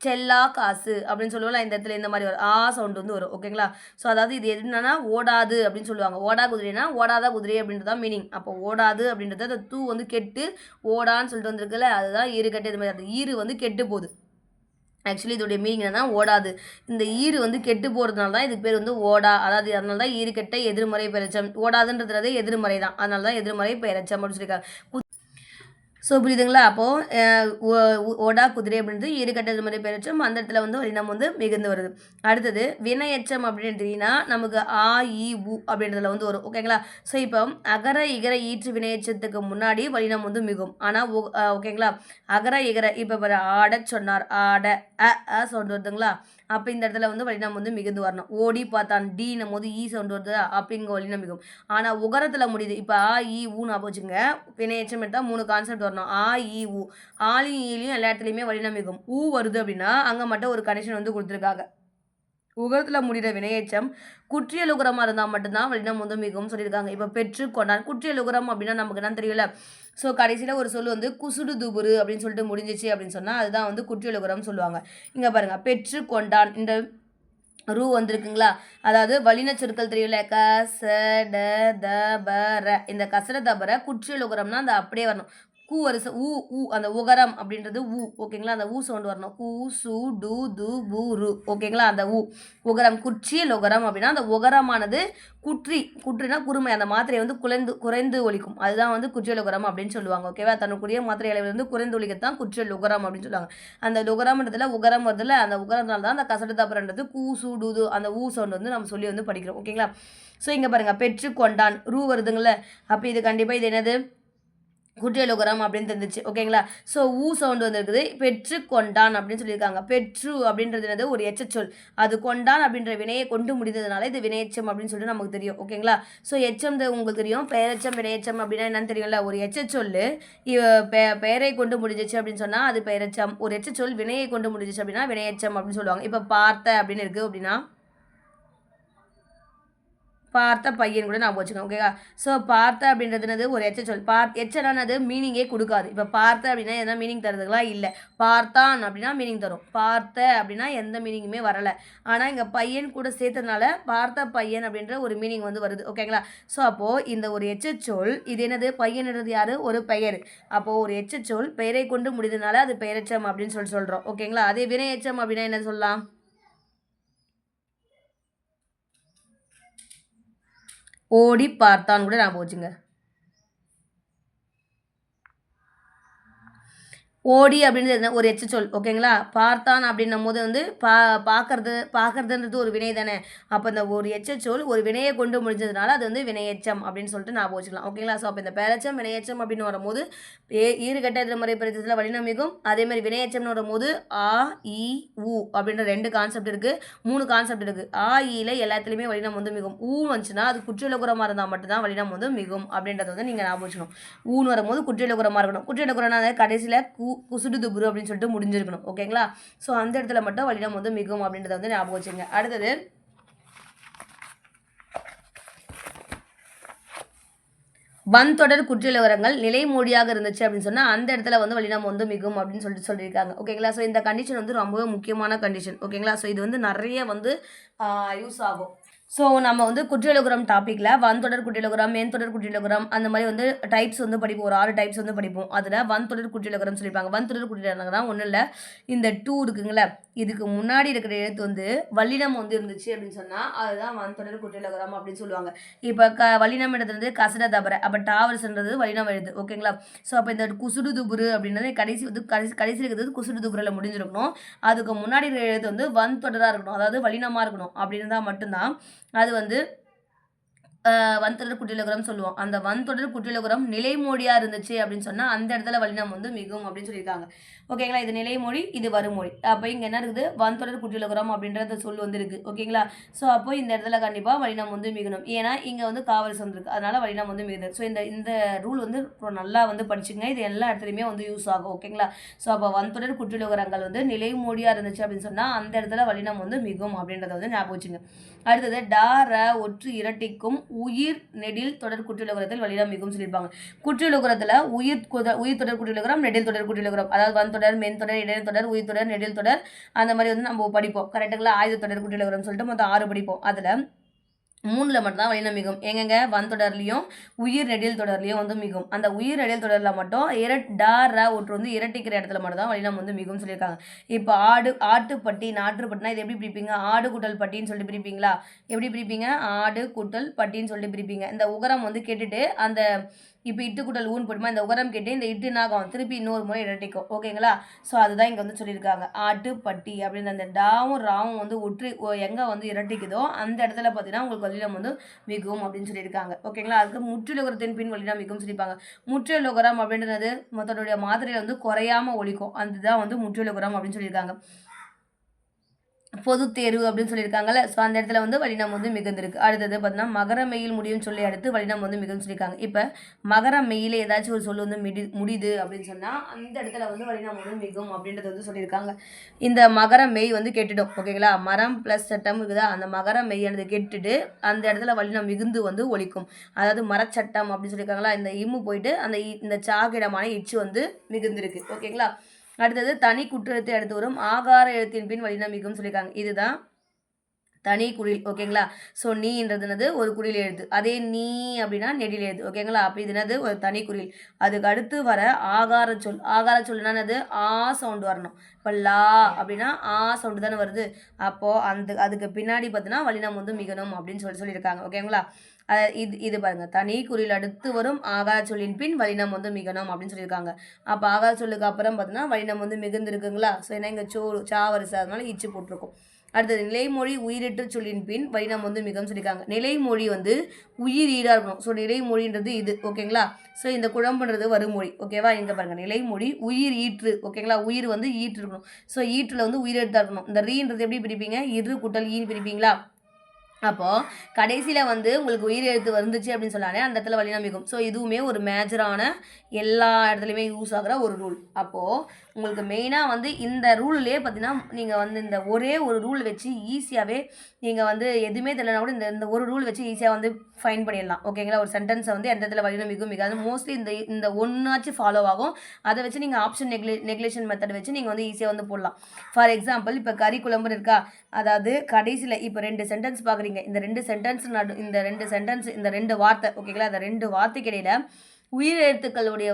செல்லா காசு அப்படின்னு சொல்லுவோம்ல. இந்த இடத்துல இந்த மாதிரி வரும் சவுண்ட் வந்து வரும். ஓகேங்களா? ஸோ அதாவது இது என்னன்னா ஓடாது அப்படின்னு சொல்லுவாங்க. ஓடா குதிரைனா ஓடாத குதிரை அப்படின்றது தான் மீனிங். அப்போ ஓடாது அப்படின்றது அந்த தூ வந்து கெட்டு ஓடான்னு சொல்லிட்டு வந்திருக்குல்ல, அதுதான் ஈறு கட்டு. இது மாதிரி அந்த ஈறு வந்து கெட்டு போகுது. ஆக்சுவலி இதோடைய மீனிங் என்னன்னா ஓடாது. இந்த ஈறு வந்து கெட்டு போகிறதுனால தான் இதுக்கு பேர் வந்து ஓடா. அதாவது அதனால தான் ஈறு கெட்ட எதிர்மறை பெயரச்சம். ஓடாதுன்றது எதிர்மறை தான், அதனால தான் எதிர்மறை பெயரச்சம் அப்படின்னு சொல்லியிருக்காங்க. ஸோ புரியுதுங்களா? அப்போது ஓடா குதிரை அப்படின்றது ஈறுகட்ட எதிர்மறை பெயரச்சம். அந்த இடத்துல வந்து வல்லினம் வந்து மிகுந்து வருது. அடுத்தது வினையச்சம் அப்படின்னு எடுத்தீங்கன்னா நமக்கு ஆ, இ, உ அப்படின்றதுல வந்து வரும். ஓகேங்களா? ஸோ இப்போ அகர இகர ஈற்று வினையச்சத்துக்கு முன்னாடி வல்லினம் வந்து மிகும். ஆனால் ஓகேங்களா? அகர இகர இப்போ ஆட சொன்னார், ஆட அ சவுண்ட் வருதுங்களா? அப்போ இந்த இடத்துல வந்து வல்லினம் வந்து மிகுந்து வரணும். ஓடி பார்த்தான் டீனும் போது ஈ சவுண்ட் வருது, அப்போ இங்கே வல்லினம் மிகும். ஆனால் உகரத்தில் முடியுது. இப்போ ஆ, இ, ஊன்னு வச்சுங்க. வினையச்சம் எடுத்தால் 3 கான்செப்ட் வரணும். ஆ, இ, உ. ஆலையும் ஈலையும் எல்லா இடத்துலையுமே வல்லினம் மிகும். ஊ வருது அப்படின்னா அங்கே மட்டும் ஒரு கனெக்ஷன் வந்து கொடுத்துருக்காங்க. உகரத்தில் முடிகிற வினையச்சம் குற்றியல் உகரமாக இருந்தால் மட்டும்தான் வல்லினம் வந்து மிகவும் சொல்லியிருக்காங்க. இப்போ பெற்று கொண்டான் குற்றியல் உகரம் அப்படின்னா நமக்கு என்ன தெரியல. ஸோ கடைசியில் ஒரு சொல் வந்து குசுடு துபுரு அப்படின்னு சொல்லிட்டு முடிஞ்சிச்சு அப்படின்னு சொன்னால் அதுதான் வந்து குற்றியல் உகரம் சொல்லுவாங்க. இங்கே பாருங்கள் பெற்று கொண்டான். இந்த ரூ வந்திருக்குங்களா? அதாவது வல்லின சொற்கள் தெரியும்ல, க, ச, ட, த, ப, ர. இந்த கசர தபர குற்றியல் உகரம்னா அந்த அப்படியே வரணும். கூ வரிசை அந்த உகரம் அப்படின்றது ஓகேங்களா? அந்த சவுண்ட் வரணும். கு, சு, டு, து, பு, ரு ஓகேங்களா? அந்த உகரம் குற்றியல் உகரம் அப்படின்னா அந்த உகரமானது குற்றினா குறுமை, அந்த மாத்திரையை வந்து குறைந்து ஒலிக்கும். அதுதான் வந்து குற்றியல் உகரம் அப்படின்னு சொல்லுவாங்க. ஓகேவா? தன்னுக்குரிய மாத்திரை அளவில் வந்து குறைந்து ஒலிக்கத்தான் குற்றியல் உகரம் அப்படின்னு சொல்லுவாங்க. அந்த உகரம்ன்றதுல உகரம் வருதுல, அந்த உகரத்தினால தான் அந்த கசடு தப்புறன்றது கூ, சு, டு, து அந்த சவுண்ட் வந்து நம்ம சொல்லி வந்து படிக்கிறோம். ஓகேங்களா? ஸோ இங்கே பாருங்க, பெற்று கொண்டான் ரூ வருதுங்கள. அப்போ இது கண்டிப்பாக இது என்னது? குற்றியல் உகரம் அப்படின்னு தெரிஞ்சிச்சு. ஓகேங்களா? ஸோ சவுண்ட் வந்துருக்குது. பெற்று கொண்டான் அப்படின்னு சொல்லியிருக்காங்க. பெற்று அப்படின்றது என்னது? ஒரு எச்சச்சொல். அது கொண்டான் அப்படின்ற வினையை கொண்டு முடிந்ததுனால இது வினையெச்சம் அப்படின்னு சொல்லிட்டு நமக்கு தெரியும். ஓகேங்களா? ஸோ எச்சம் உங்களுக்கு தெரியும். பெயரெச்சம் வினையெச்சம் அப்படின்னா என்னன்னு தெரியும்ல? ஒரு எச்சச்சொல் பெயரை கொண்டு முடிஞ்சிச்சு அப்படின்னு சொன்னால் அது பெயரெச்சம். ஒரு எச்சச்சொல் வினையை கொண்டு முடிஞ்சிச்சு அப்படின்னா வினையெச்சம் அப்படின்னு சொல்லுவாங்க. இப்போ பார்த்த அப்படின்னு இருக்குது அப்படின்னா பார்த்த பையன் கூட நான் வச்சுக்கோங்க. ஓகேவா? ஸோ பார்த்த அப்படின்றதுனது ஒரு எச்சச்சொல். எச்சனானது மீனிங்கே கொடுக்காது. இப்போ பார்த்த அப்படின்னா எதனா மீனிங் தருதுங்களா? இல்லை. பார்த்தான் அப்படின்னா மீனிங் தரும். பார்த்த அப்படின்னா எந்த மீனிங்குமே வரலை. ஆனால் இங்கே பையன் கூட சேர்த்ததுனால பார்த்த பையன் அப்படின்ற ஒரு மீனிங் வந்து வருது. ஓகேங்களா? ஸோ அப்போது இந்த ஒரு எச்சச்சொல் இது என்னது? பையன்ன்றது யார்? ஒரு பெயர். அப்போது ஒரு எச்சச்சொல் பெயரை கொண்டு முடிந்ததுனால அது பெயரெச்சம் அப்படின்னு சொல்கிறோம். ஓகேங்களா? அதே வினை எச்சம் அப்படின்னா என்ன சொல்லலாம்? ஓடி பார்த்தான் கூட ஞாபகம் வச்சுங்க. ஓடி அப்படின்றது ஒரு எச்சச்சொல். ஓகேங்களா? பார்த்தான் அப்படின்னும் போது வந்து பார்க்கறதுன்றது ஒரு வினை தானே. அப்போ இந்த ஒரு எச்சச்சொல் ஒரு வினையை கொண்டு முடிஞ்சதுனால அது வந்து வினையெச்சம் அப்படின்னு சொல்லிட்டு ஞாபகம் வச்சுக்கலாம். ஓகேங்களா? ஸோ அப்போ இந்த பெயரெச்சம் வினையெச்சம் அப்படின்னு வரும்போது ஈறுகெட்ட எதிர்மறை பிரச்சத்தில் வல்லினம் அதேமாதிரி வினையெச்சம்னு வரும்போது ஆ, இ, உ அப்படின்ற 2 கான்செப்ட் இருக்குது. 3 கான்செப்ட் இருக்குது. ஆ, ஈல எல்லாத்துலேயுமே வல்லினம் வந்து மிகும். வந்துச்சுன்னா அது குற்றியலுகரமாக இருந்தால் மட்டும்தான் வல்லினம் வந்து மிகும் அப்படின்றத வந்து நீங்கள் ஞாபகம் வச்சுக்கணும். ஊன்னு வரும்போது குற்றியலுகரமாக இருக்கணும். குற்றியலுகரம்னா கடைசியில் குசுடு துபுரு அப்படின்னு சொல்லிட்டு முடிஞ்சிருக்கணும். ஓகேங்களா? ஸோ அந்த இடத்துல மட்டும் வல்லினம் வந்து மிகும் அப்படின்றத வந்து ஞாபகம் வச்சுங்க. அடுத்தது வன்தொடர் குற்றியலுகரங்கள் நிலைமொழியாக இருந்துச்சு அப்படின்னு சொன்னால் அந்த இடத்துல வந்து வல்லினம் வந்து மிகும் அப்படின்னு சொல்லியிருக்காங்க. ஓகேங்களா? ஸோ இந்த கண்டிஷன் வந்து ரொம்பவே முக்கியமான கண்டிஷன். ஓகேங்களா? ஸோ இது வந்து நிறைய வந்து யூஸ் ஆகும். ஸோ நம்ம வந்து குற்றியலுகரம் டாப்பிக்கில் வன்தொடர் குற்றியலுகரம், மென்தொடர் குற்றியலுகரம் அந்த மாதிரி வந்து டைப்ஸ் வந்து படிப்போம். ஒரு 6 டைப்ஸ் வந்து படிப்போம். அதில் வன்தொடர் குற்றியலுகரம் சொல்லியிருப்பாங்க. வன்தொடர் குற்றியலுகரம் ஒன்றும் இல்லை, இந்த 2 இருக்குங்களே, இதுக்கு முன்னாடி இருக்கிற எழுத்து வந்து வல்லினம் வந்து இருந்துச்சு அப்படின்னு சொன்னால் அதுதான் வன்தொடர் குற்றியலுகரம் அப்படின்னு சொல்லுவாங்க. இப்போ வல்லினம் எடுத்துறது கசட தபர, அப்போ டாவர்ஸ்ன்றது வல்லினம் எழுது. ஓகேங்களா? ஸோ அப்போ இந்த குசுடு துபுரு அப்படின்றது கடைசி இருக்கிறது குசுடு துபுரில் முடிஞ்சிருக்கணும். அதுக்கு முன்னாடி இருக்கிற எழுத்து வந்து வன்தொடராக இருக்கணும், அதாவது வல்லினமாக இருக்கணும். அப்படி இருந்தால் மட்டும்தான் அது வந்து வன்தொடர் குற்றியலுகரம் சொல்லுவோம். அந்த வன்தொடர் குற்றியலுகரம் நிலைமொழியாக இருந்துச்சு அப்படின்னு சொன்னால் அந்த இடத்துல வல்லினம் வந்து மிகும் அப்படின்னு சொல்லியிருக்காங்க. ஓகேங்களா? இது நிலைமொழி, இது வருமொழி. அப்போ இங்கே என்ன இருக்குது? வன்தொடர் குற்றியலுகரம் அப்படின்றத சொல் வந்து இருக்குது. ஓகேங்களா? ஸோ அப்போ இந்த இடத்துல கண்டிப்பாக வல்லினம் வந்து மிகணும். ஏன்னா இங்கே வந்து காவல் வந்திருக்கு, அதனால வல்லினம் வந்து மிகுது. ஸோ இந்த ரூல் வந்து நல்லா வந்து படிச்சுங்க. இது எல்லா இடத்துலையுமே வந்து யூஸ் ஆகும். ஓகேங்களா? ஸோ அப்போ வன்தொடர் குற்றியலுகரங்கள் வந்து நிலைமொழியாக இருந்துச்சு அப்படின்னு சொன்னால் அந்த இடத்துல வல்லினம் வந்து மிகும் அப்படின்றத வந்து ஞாபகம் வச்சுங்க. அடுத்தது டா, ர ஒற்று இரட்டிக்கும் உயிர் நெடில் தொடர் குற்றியலுகரத்தில் வல்லினம் மிகும் சொல்லியிருப்பாங்க. குற்றியலுகரத்தில் உயிர் தொடர் குற்றியலுகரம், நெடில் தொடர் குற்றியலுகரம், அதாவது வன்தொடர், மென்தொடர், இடைத்தொடர், உயிர் தொடர், நெடில் தொடர் அந்த மாதிரி வந்து நம்ம படிப்போம். கரெக்டுங்களா? ஆயுத தொடர் குற்றியலுகரம் சொல்லிட்டு மொத்தம் 6 படிப்போம். அதில் 3ல் மட்டும்தான் வல்லினம் மிகும். எங்கெங்க? வன்தொடர்லையும் உயிர் நெடில் தொடர்லையும் வந்து மிகும். அந்த உயிர் நெடில் தொடரில் மட்டும் டா, ர ஒற்று வந்து இரட்டிக்கிற இடத்துல மட்டும் தான் வல்லினம் வந்து மிகும்னு சொல்லியிருக்காங்க. இப்போ ஆட்டுப்பட்டி, நாட்டுப்பட்டினா இது எப்படி பிரிப்பீங்க? ஆடு கூட்டல் பட்டின்னு சொல்லிட்டு பிரிப்பீங்களா? எப்படி பிரிப்பீங்க? ஆடு கூட்டல் பட்டின்னு சொல்லிட்டு பிரிப்பீங்க. இந்த உகரம் வந்து கேட்டுட்டு அந்த இப்போ இட்டு கூட்டல் ஊன் போடுமா, இந்த உகரம் கேட்டு இந்த இட்டு நாகம் திருப்பி இன்னொரு முறை இரட்டிக்கும். ஓகேங்களா? ஸோ அதுதான் இங்கே வந்து சொல்லியிருக்காங்க. ஆட்டுப்பட்டி அப்படின்னு அந்த டாவும் ராவும் வந்து எங்கே வந்து இரட்டிக்குதோ அந்த இடத்துல பார்த்தீங்கன்னா உங்களுக்கு வல்லினம் வந்து மிகும் அப்படின்னு சொல்லியிருக்காங்க. ஓகேங்களா? அதுக்கு முற்றிலுகரத்தின் பின் வல்லினம் மிகும் சொல்லியிருப்பாங்க. முற்றிலுகரம் அப்படின்றது மொத்தனுடைய மாதிரியில் வந்து குறையாமல் ஒலிக்கும். அதுதான் வந்து முற்றிலுகரம் அப்படின்னு சொல்லியிருக்காங்க. பொது தேர்வு அப்படின்னு சொல்லியிருக்காங்கல்ல. ஸோ அந்த இடத்துல வந்து வல்லினம் வந்து மிகுந்திருக்கு. அடுத்தது பார்த்தீங்கன்னா மகர மெயில் முடியும் சொல்லி அடுத்து வல்லினம் வந்து மிகுன்னு சொல்லியிருக்காங்க. இப்போ மகர மெயில ஏதாச்சும் ஒரு சொல் வந்து முடியுது அப்படின்னு சொன்னால் அந்த இடத்துல வந்து வல்லினம் வந்து மிகும் அப்படின்றது வந்து சொல்லியிருக்காங்க. இந்த மகர மெய் வந்து கெட்டுடும். ஓகேங்களா? மரம் ப்ளஸ் சட்டம் இருக்குதா, அந்த மகர மெய்யானது கெட்டுட்டு அந்த இடத்துல வல்லினம் மிகுந்து வந்து ஒலிக்கும். அதாவது மரச்சட்டம் அப்படின்னு சொல்லியிருக்காங்களா, இந்த இம்மு போயிட்டு இந்த சாகிடமான இச்சு வந்து மிகுந்திருக்கு. ஓகேங்களா? அடுத்தது தனி குற்றெழுத்தை அடுத்து வரும் ஆகார எழுத்தின் பின் வல்லினம் மிகும் சொல்லியிருக்காங்க. இதுதான் தனி குறில் ஓகேங்களா. ஸோ நீன்றது என்னது ஒரு குறில் எழுத்து. அதே நீ அப்படின்னா நெடில் எழுத்து ஓகேங்களா. அப்போ இது என்னது ஒரு தனி குறில். அதுக்கு அடுத்து வர ஆகார சொல். ஆகார சொல்லுனா என்னது ஆ சவுண்டு வரணும். இப்போ லா அப்படின்னா ஆ சவுண்டு தானே வருது. அப்போது அதுக்கு பின்னாடி பார்த்தீங்கன்னா வல்லினம் வந்து மிகணும் அப்படின்னு சொல்லியிருக்காங்க ஓகேங்களா. இது பாருங்க தனி குறில் அடுத்து வரும் ஆகார சொல்லின் பின் வல்லினம் வந்து மிகணும் அப்படின்னு சொல்லியிருக்காங்க. அப்போ ஆகார சொல்லுக்கு அப்புறம் பார்த்தீங்கன்னா வல்லினம் வந்து மிகுந்துருக்குங்களா. ஸோ ஏன்னா இங்கே சா வரிசை அதனால இச்சு போட்டிருக்கும். அடுத்தது நிலைமொழி உயிரிட்டு சொல்லின் பின் வல்லினம் வந்து மிகவும் சொல்லியிருக்காங்க. நிலைமொழி வந்து உயிரீடாக இருக்கணும். ஸோ நிலைமொழின்றது இது ஓகேங்களா. ஸோ இந்த குழம்புன்றது வருமொழி ஓகேவா. இங்கே பாருங்கள் நிலைமொழி உயிர் ஈற்று ஓகேங்களா. உயிர் வந்து ஈற்று இருக்கணும். ஸோ ஈற்றில் வந்து உயிரெழுத்தாக இருக்கணும். இந்த ரீன்றது எப்படி பிரிப்பீங்க, இரு கூட்டல் ஈன்னு பிரிப்பீங்களா. அப்போது கடைசியில் வந்து உங்களுக்கு உயிர் எழுத்து வந்துச்சு அப்படின்னு சொன்னாலே அந்த இடத்துல வல்லினம் மிகும். ஸோ இதுவுமே ஒரு மேஜரான எல்லா இடத்துலையுமே யூஸ் ஆகிற ஒரு ரூல். அப்போது உங்களுக்கு மெயினாக வந்து இந்த ரூல்லே பார்த்தீங்கன்னா நீங்கள் வந்து இந்த ஒரே ஒரு ரூல் வச்சு ஈஸியாகவே நீங்கள் வந்து எதுவுமே தெரியலனா கூட இந்த ஒரு ரூல் வச்சு ஈஸியாக வந்து ஃபைன் பண்ணிடலாம் ஓகேங்களா. ஒரு சென்டென்ஸை வந்து எந்த இடத்துல வல்லினம் மிகும் மிகாது மோஸ்ட்லி இந்த ஒன்றாச்சும் ஃபாலோ ஆகும். அதை வச்சு நீங்கள் ஆப்ஷன் நெக்லேஷன் மெத்தட் வச்சு நீங்கள் வந்து ஈஸியாக வந்து போடலாம். ஃபார் எக்ஸாம்பிள் இப்போ கறி குழம்புன்னு இருக்கா, அதாவது கடைசியில் இப்போ 2 சென்டென்ஸ் பார்க்குறீங்க. இந்த 2 சென்டென்ஸ் இந்த 2 வார்த்தை ஓகேங்களா. அந்த 2 வார்த்தைக்கு இடையில உயிர் எழுத்துக்களுடைய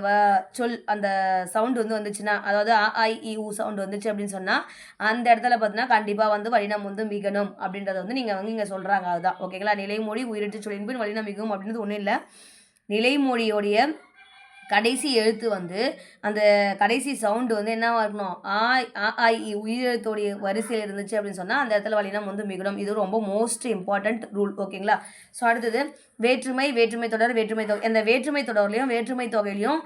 சொல் அந்த சவுண்டு வந்து வந்துச்சுன்னா, அதாவது அ ஐ இ உ சவுண்டு வந்துச்சு அப்படின்னு சொன்னால் அந்த இடத்துல பார்த்தீங்கன்னா கண்டிப்பாக வந்து வல்லினம் வந்து மிகணும் அப்படின்றத வந்து நீங்கள் வந்து இங்கே சொல்கிறாங்க. அதுதான் ஓகேங்களா. நிலைமொழி உயிரெழுத்து சொல்லின் பின் வல்லினம் மிகும் அப்படின்றது ஒன்றும் இல்லை. நிலைமொழியோடைய கடைசி எழுத்து வந்து அந்த கடைசி சவுண்டு வந்து என்னவா இருக்கணும், ஆ இ உயிரெழுத்தோடைய வரிசையில் இருந்துச்சு அப்படின்னு சொன்னால் அந்த இடத்துல வல்லினம் வந்து மிகணும். இது ரொம்ப மோஸ்ட் இம்பார்ட்டண்ட் ரூல் ஓகேங்களா. ஸோ அடுத்தது வேற்றுமை தொடர் வேற்றுமை தொகை. இந்த வேற்றுமை தொடர்லையும் வேற்றுமை தொகையிலையும்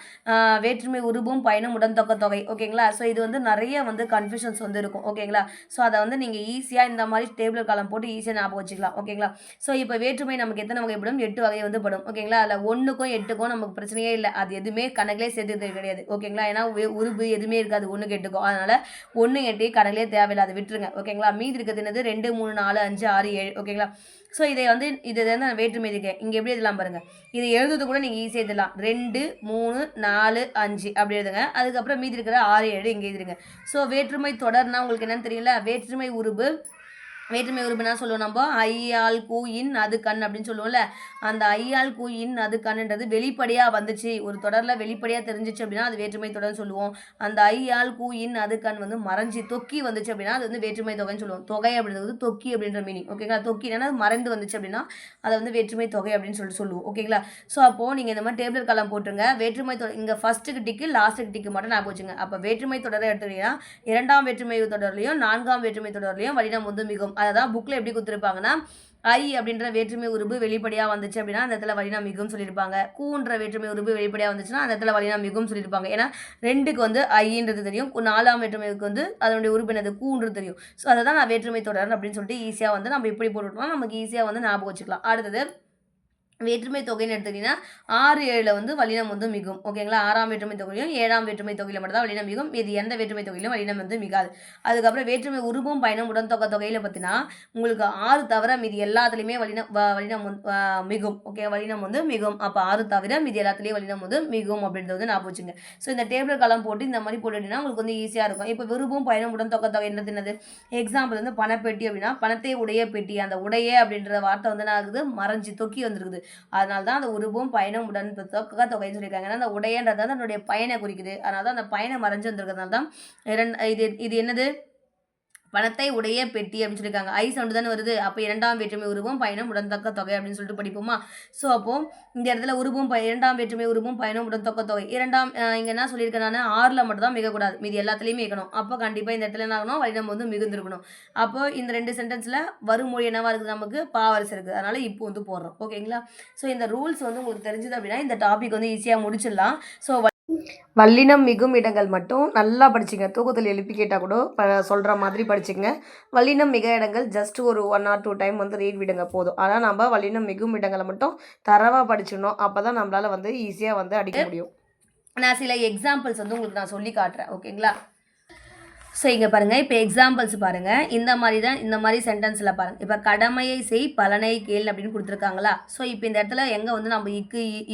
வேற்றுமை உருபும் பயனும் உடன்தொக்க தொகை ஓகேங்களா. ஸோ இது வந்து நிறைய வந்து கன்ஃபியூஷன்ஸ் வந்து இருக்கும் ஓகேங்களா. ஸோ அதை வந்து நீங்கள் ஈஸியாக இந்த மாதிரி டேபிள் காலம் போட்டு ஈஸியாக ஞாபகம் வச்சுக்கலாம் ஓகேங்களா. ஸோ இப்போ வேற்றுமை நமக்கு எத்தனை வகைப்படும், 8 வகை வந்து படும் ஓகேங்களா. அதில் 1க்கும் 8க்கும் நமக்கு பிரச்சனையே இல்லை. அது எதுவுமே கணக்கிலே சேர்த்துறது கிடையாது ஓகேங்களா. ஏன்னா உருபு எதுவுமே இருக்காது 1க்கு 8க்கும். அதனால் 1 8 கணக்கிலே தேவையில்லை, அதை விட்டுருங்க ஓகேங்களா. மீதி இருக்கிறது என்னது 2 3 4 5 6 7 ஓகேங்களா. ஸோ இது வந்து வேற்றுமை இருக்கேன். இங்கே எப்படி எழுதலாம் பாருங்கள். இதை எழுதுறது கூட நீங்கள் ஈஸியாக எழுதலாம். 2 3 4 5 அப்படி எழுதுங்க. அதுக்கப்புறம் மீதி இருக்கிற 6 7 இங்கே எழுதுங்க. ஸோ வேற்றுமை தொடர்னா உங்களுக்கு என்னன்னு தெரியல. வேற்றுமை உறுப்புனா சொல்லுவோம் நம்ம ஐயால் கூ இன் அது கண் அப்படின்னு சொல்லுவோம்ல. அந்த ஐயால் கூ இன் அது கண்ணுன்றது வெளிப்படையாக வந்துச்சு, ஒரு தொடரில் வெளிப்படையாக தெரிஞ்சிச்சு அப்படின்னா அது வேற்றுமை தொடர்னு சொல்லுவோம். அந்த ஐயால் கூ இன் அது கண் வந்து மறைஞ்சி தொக்கி வந்துச்சு அப்படின்னா அது வந்து வேற்றுமை தொகைன்னு சொல்லுவோம். தொகை அப்படின்றது தொக்கி அப்படின்ற மீனிங் ஓகேங்களா. தொக்கி என்னன்னா மறைந்து வந்துச்சு அப்படின்னா அதை வந்து வேற்றுமை தொகை அப்படின்னு சொல்லுவோம் ஓகேங்களா. ஸோ அப்போது நீங்கள் இந்த மாதிரி டேபிள் காலம் போட்டுருங்க. வேற்றுமை தொடர் இங்கே ஃபஸ்ட்டுக்கு டிக்கு லாஸ்ட்டுக்கு டிக்கு மட்டும் நான் போச்சுங்க. அப்போ வேற்றுமை தொடரை எடுத்துக்கிட்டீங்கன்னா 2ஆம் வேற்றுமை தொடர்லையும் 4ஆம் வேற்றுமை தொடர்லையும் வல்லினம் வந்து மிகும். அதை தான் புக்கில் எப்படி கொடுத்துருப்பாங்கன்னா ஐ அப்படின்ற வேற்றுமை உருபு வெளிப்படையாக வந்துச்சு அப்படின்னா அந்த இடத்துல வல்லினம் மிகும் சொல்லியிருப்பாங்க. கூன்ற வேற்றுமை உருபு வெளிப்படையாக வந்துச்சுன்னா அந்த இடத்துல வல்லினம் மிகும் சொல்லியிருப்பாங்க. ஏன்னா 2க்கு வந்து ஐன்றது தெரியும், 4ஆம் வேற்றுமைக்கு வந்து அதனுடைய உறுப்பு என்னது கூன்றது தெரியும். ஸோ அதை தான் நான் வேற்றுமை தொடர் அப்படின்னு சொல்லிட்டு ஈஸியாக வந்து நம்ம இப்படி போட்டுட்டோம்னா நமக்கு ஈஸியாக வந்து ஞாபகம் வச்சுக்கலாம். அடுத்தது வேற்றுமை தொகைன்னு எடுத்துக்கிட்டிங்கன்னா 6 7 வந்து வல்லினம் வந்து மிகும் ஓகேங்களா. 6ஆம் வேற்றுமை தொகையிலும் 7ஆம் வேற்றுமை தொகையில் மட்டும் தான் வல்லினம் மிகும். இது எந்த வேற்றுமை தொகையிலும் வல்லினம் வந்து மிகாது. அதுக்கப்புறம் வேற்றுமை உருபும் பயனும் உடன்தொக்க தொகையில் பார்த்தீங்கன்னா உங்களுக்கு 6 தவிர மீதி எல்லாத்துலேயுமே வல்லினம் மிகும் ஓகே. வல்லினம் வந்து மிகும். அப்போ 6 தவிர மீதி எல்லாத்துலேயும் வல்லினம் வந்து மிகும் அப்படின்றது வந்து நான் போச்சுங்க. ஸோ இந்த டேபிள் காலம் போட்டு இந்த மாதிரி போட்டுட்டீங்கன்னா உங்களுக்கு வந்து ஈஸியாக இருக்கும். இப்போ விரும்பும் பயனும் உடன்தொக்க தொகைன்றது என்னது, எக்ஸாம்பிள் வந்து பணப்பெட்டி அப்படின்னா பணத்தை உடைய பெட்டி, அந்த உடைய அப்படின்ற வார்த்தை வந்து என்ன ஆகுது, மறைஞ்சி தொக்கி வந்துருக்குது. அதனால தான் அந்த உருவும் பயணம் உடன் தொகை தொகைன்னு சொல்லியிருக்காங்க. ஏன்னா அந்த உடையன்றது வந்து அதனுடைய பயனை குறிக்குது. அதனால தான் அந்த பயனை மறைஞ்சு வந்திருக்கிறதுனால தான் இது என்னது பணத்தை உடைய பெட்டி அப்படின்னு சொல்லியிருக்காங்க. ஐ சவுண்டு தானே வருது. அப்போ 2ஆம் வேற்றுமை உருவும் பயணம் உடன்தக்க தொகை அப்படின்னு சொல்லிட்டு படிப்போமா. ஸோ அப்போது இந்த இடத்துல 2ஆம் வேற்றுமை உருவும் பயணம் உடன்தக்க தொகை இங்கே என்ன சொல்லியிருக்கேன் நான், 6ல் மட்டும் தான் மிகக்கூடாது, மீதி எல்லாத்துலேயுமே மிகணும். அப்போ கண்டிப்பாக இந்த இடத்துல என்ன ஆகணும், வல்லினம் வந்து மிகுந்திருக்கணும். அப்போ இந்த 2 சென்டென்ஸில் வருமொழி என்னவா இருக்குது, நமக்கு பாவரிசை இருக்குது. அதனால் இப்போ வந்து போடுறோம் ஓகேங்களா. ஸோ இந்த ரூல்ஸ் வந்து உங்களுக்கு தெரிஞ்சது அப்படின்னா இந்த டாபிக் வந்து ஈஸியாக முடிச்சிடலாம். ஸோ வல்லினம் மிகும் இடங்கள் மட்டும் நல்லா படிச்சுங்க. தூக்கத்தில் எழுப்பி கேட்டால் கூட சொல்கிற மாதிரி படிச்சுங்க. வல்லினம் மிக இடங்கள் ஜஸ்ட் ஒரு 1 or 2 டைம் வந்து ரீட் விடுங்க போதும். ஆனால் நம்ம வல்லினம் மிகும் இடங்களை மட்டும் தரவாக படிச்சிடணும். அப்போ தான் நம்மளால் வந்து ஈஸியாக வந்து அடிக்க முடியும். நான் சில எக்ஸாம்பிள்ஸ் வந்து உங்களுக்கு நான் சொல்லி காட்டுறேன் ஓகேங்களா. ஸோ இங்கே பாருங்கள், இப்போ எக்ஸாம்பிள்ஸ் பாருங்கள். இந்த மாதிரி சென்டென்ஸில் பாருங்கள். இப்போ கடமையை செய் பலனை கேள் அப்படின்னு கொடுத்துருக்காங்களா? ஸோ இப்போ இந்த இடத்துல எங்கே வந்து நம்ம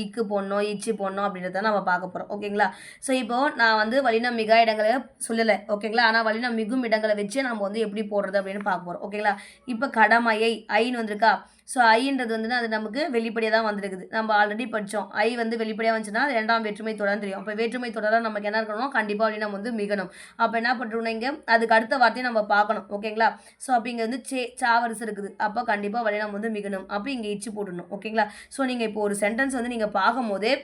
இக்கு போடணும், இச்சு போடணும் அப்படின்றத நம்ம பார்க்க போகிறோம். ஓகேங்களா? ஸோ இப்போது நான் வந்து வல்லினம் மிகா இடங்களை சொல்லலை. ஓகேங்களா? ஆனால் வல்லினம் மிகும் இடங்களை வச்சு நம்ம வந்து எப்படி போடுறது அப்படின்னு பார்க்க போகிறோம். ஓகேங்களா? இப்போ கடமையை ஐன்னு வந்திருக்கா? ஸோ ஐன்றது வந்து அது நமக்கு வெளிப்படையாக தான் வந்திருக்குது. நம்ம ஆல்ரெடி படித்தோம். ஐ வந்து வெளிப்படையாக வந்துச்சுன்னா அது 2ஆம் வேற்றுமை தொடர்னு தெரியும். அப்போ வேற்றுமை தொடராக நமக்கு என்ன இருக்கணும்? கண்டிப்பாக வல்லினம் வந்து மிகணும். அப்போ என்ன பண்ணுறோம்னா இங்கே அதுக்கு அடுத்த வார்த்தையை நம்ம பார்க்கணும். ஓகேங்களா? ஸோ அப்போ இங்கே வந்து சாவரிசு இருக்குது. அப்போ கண்டிப்பாக வல்லினம் வந்து மிகணும். அப்போ இங்கே இச்சு போடணும். ஓகேங்களா? ஸோ நீங்கள் இப்போ ஒரு சென்டென்ஸ் வந்து நீங்கள் பார்க்கும்போதே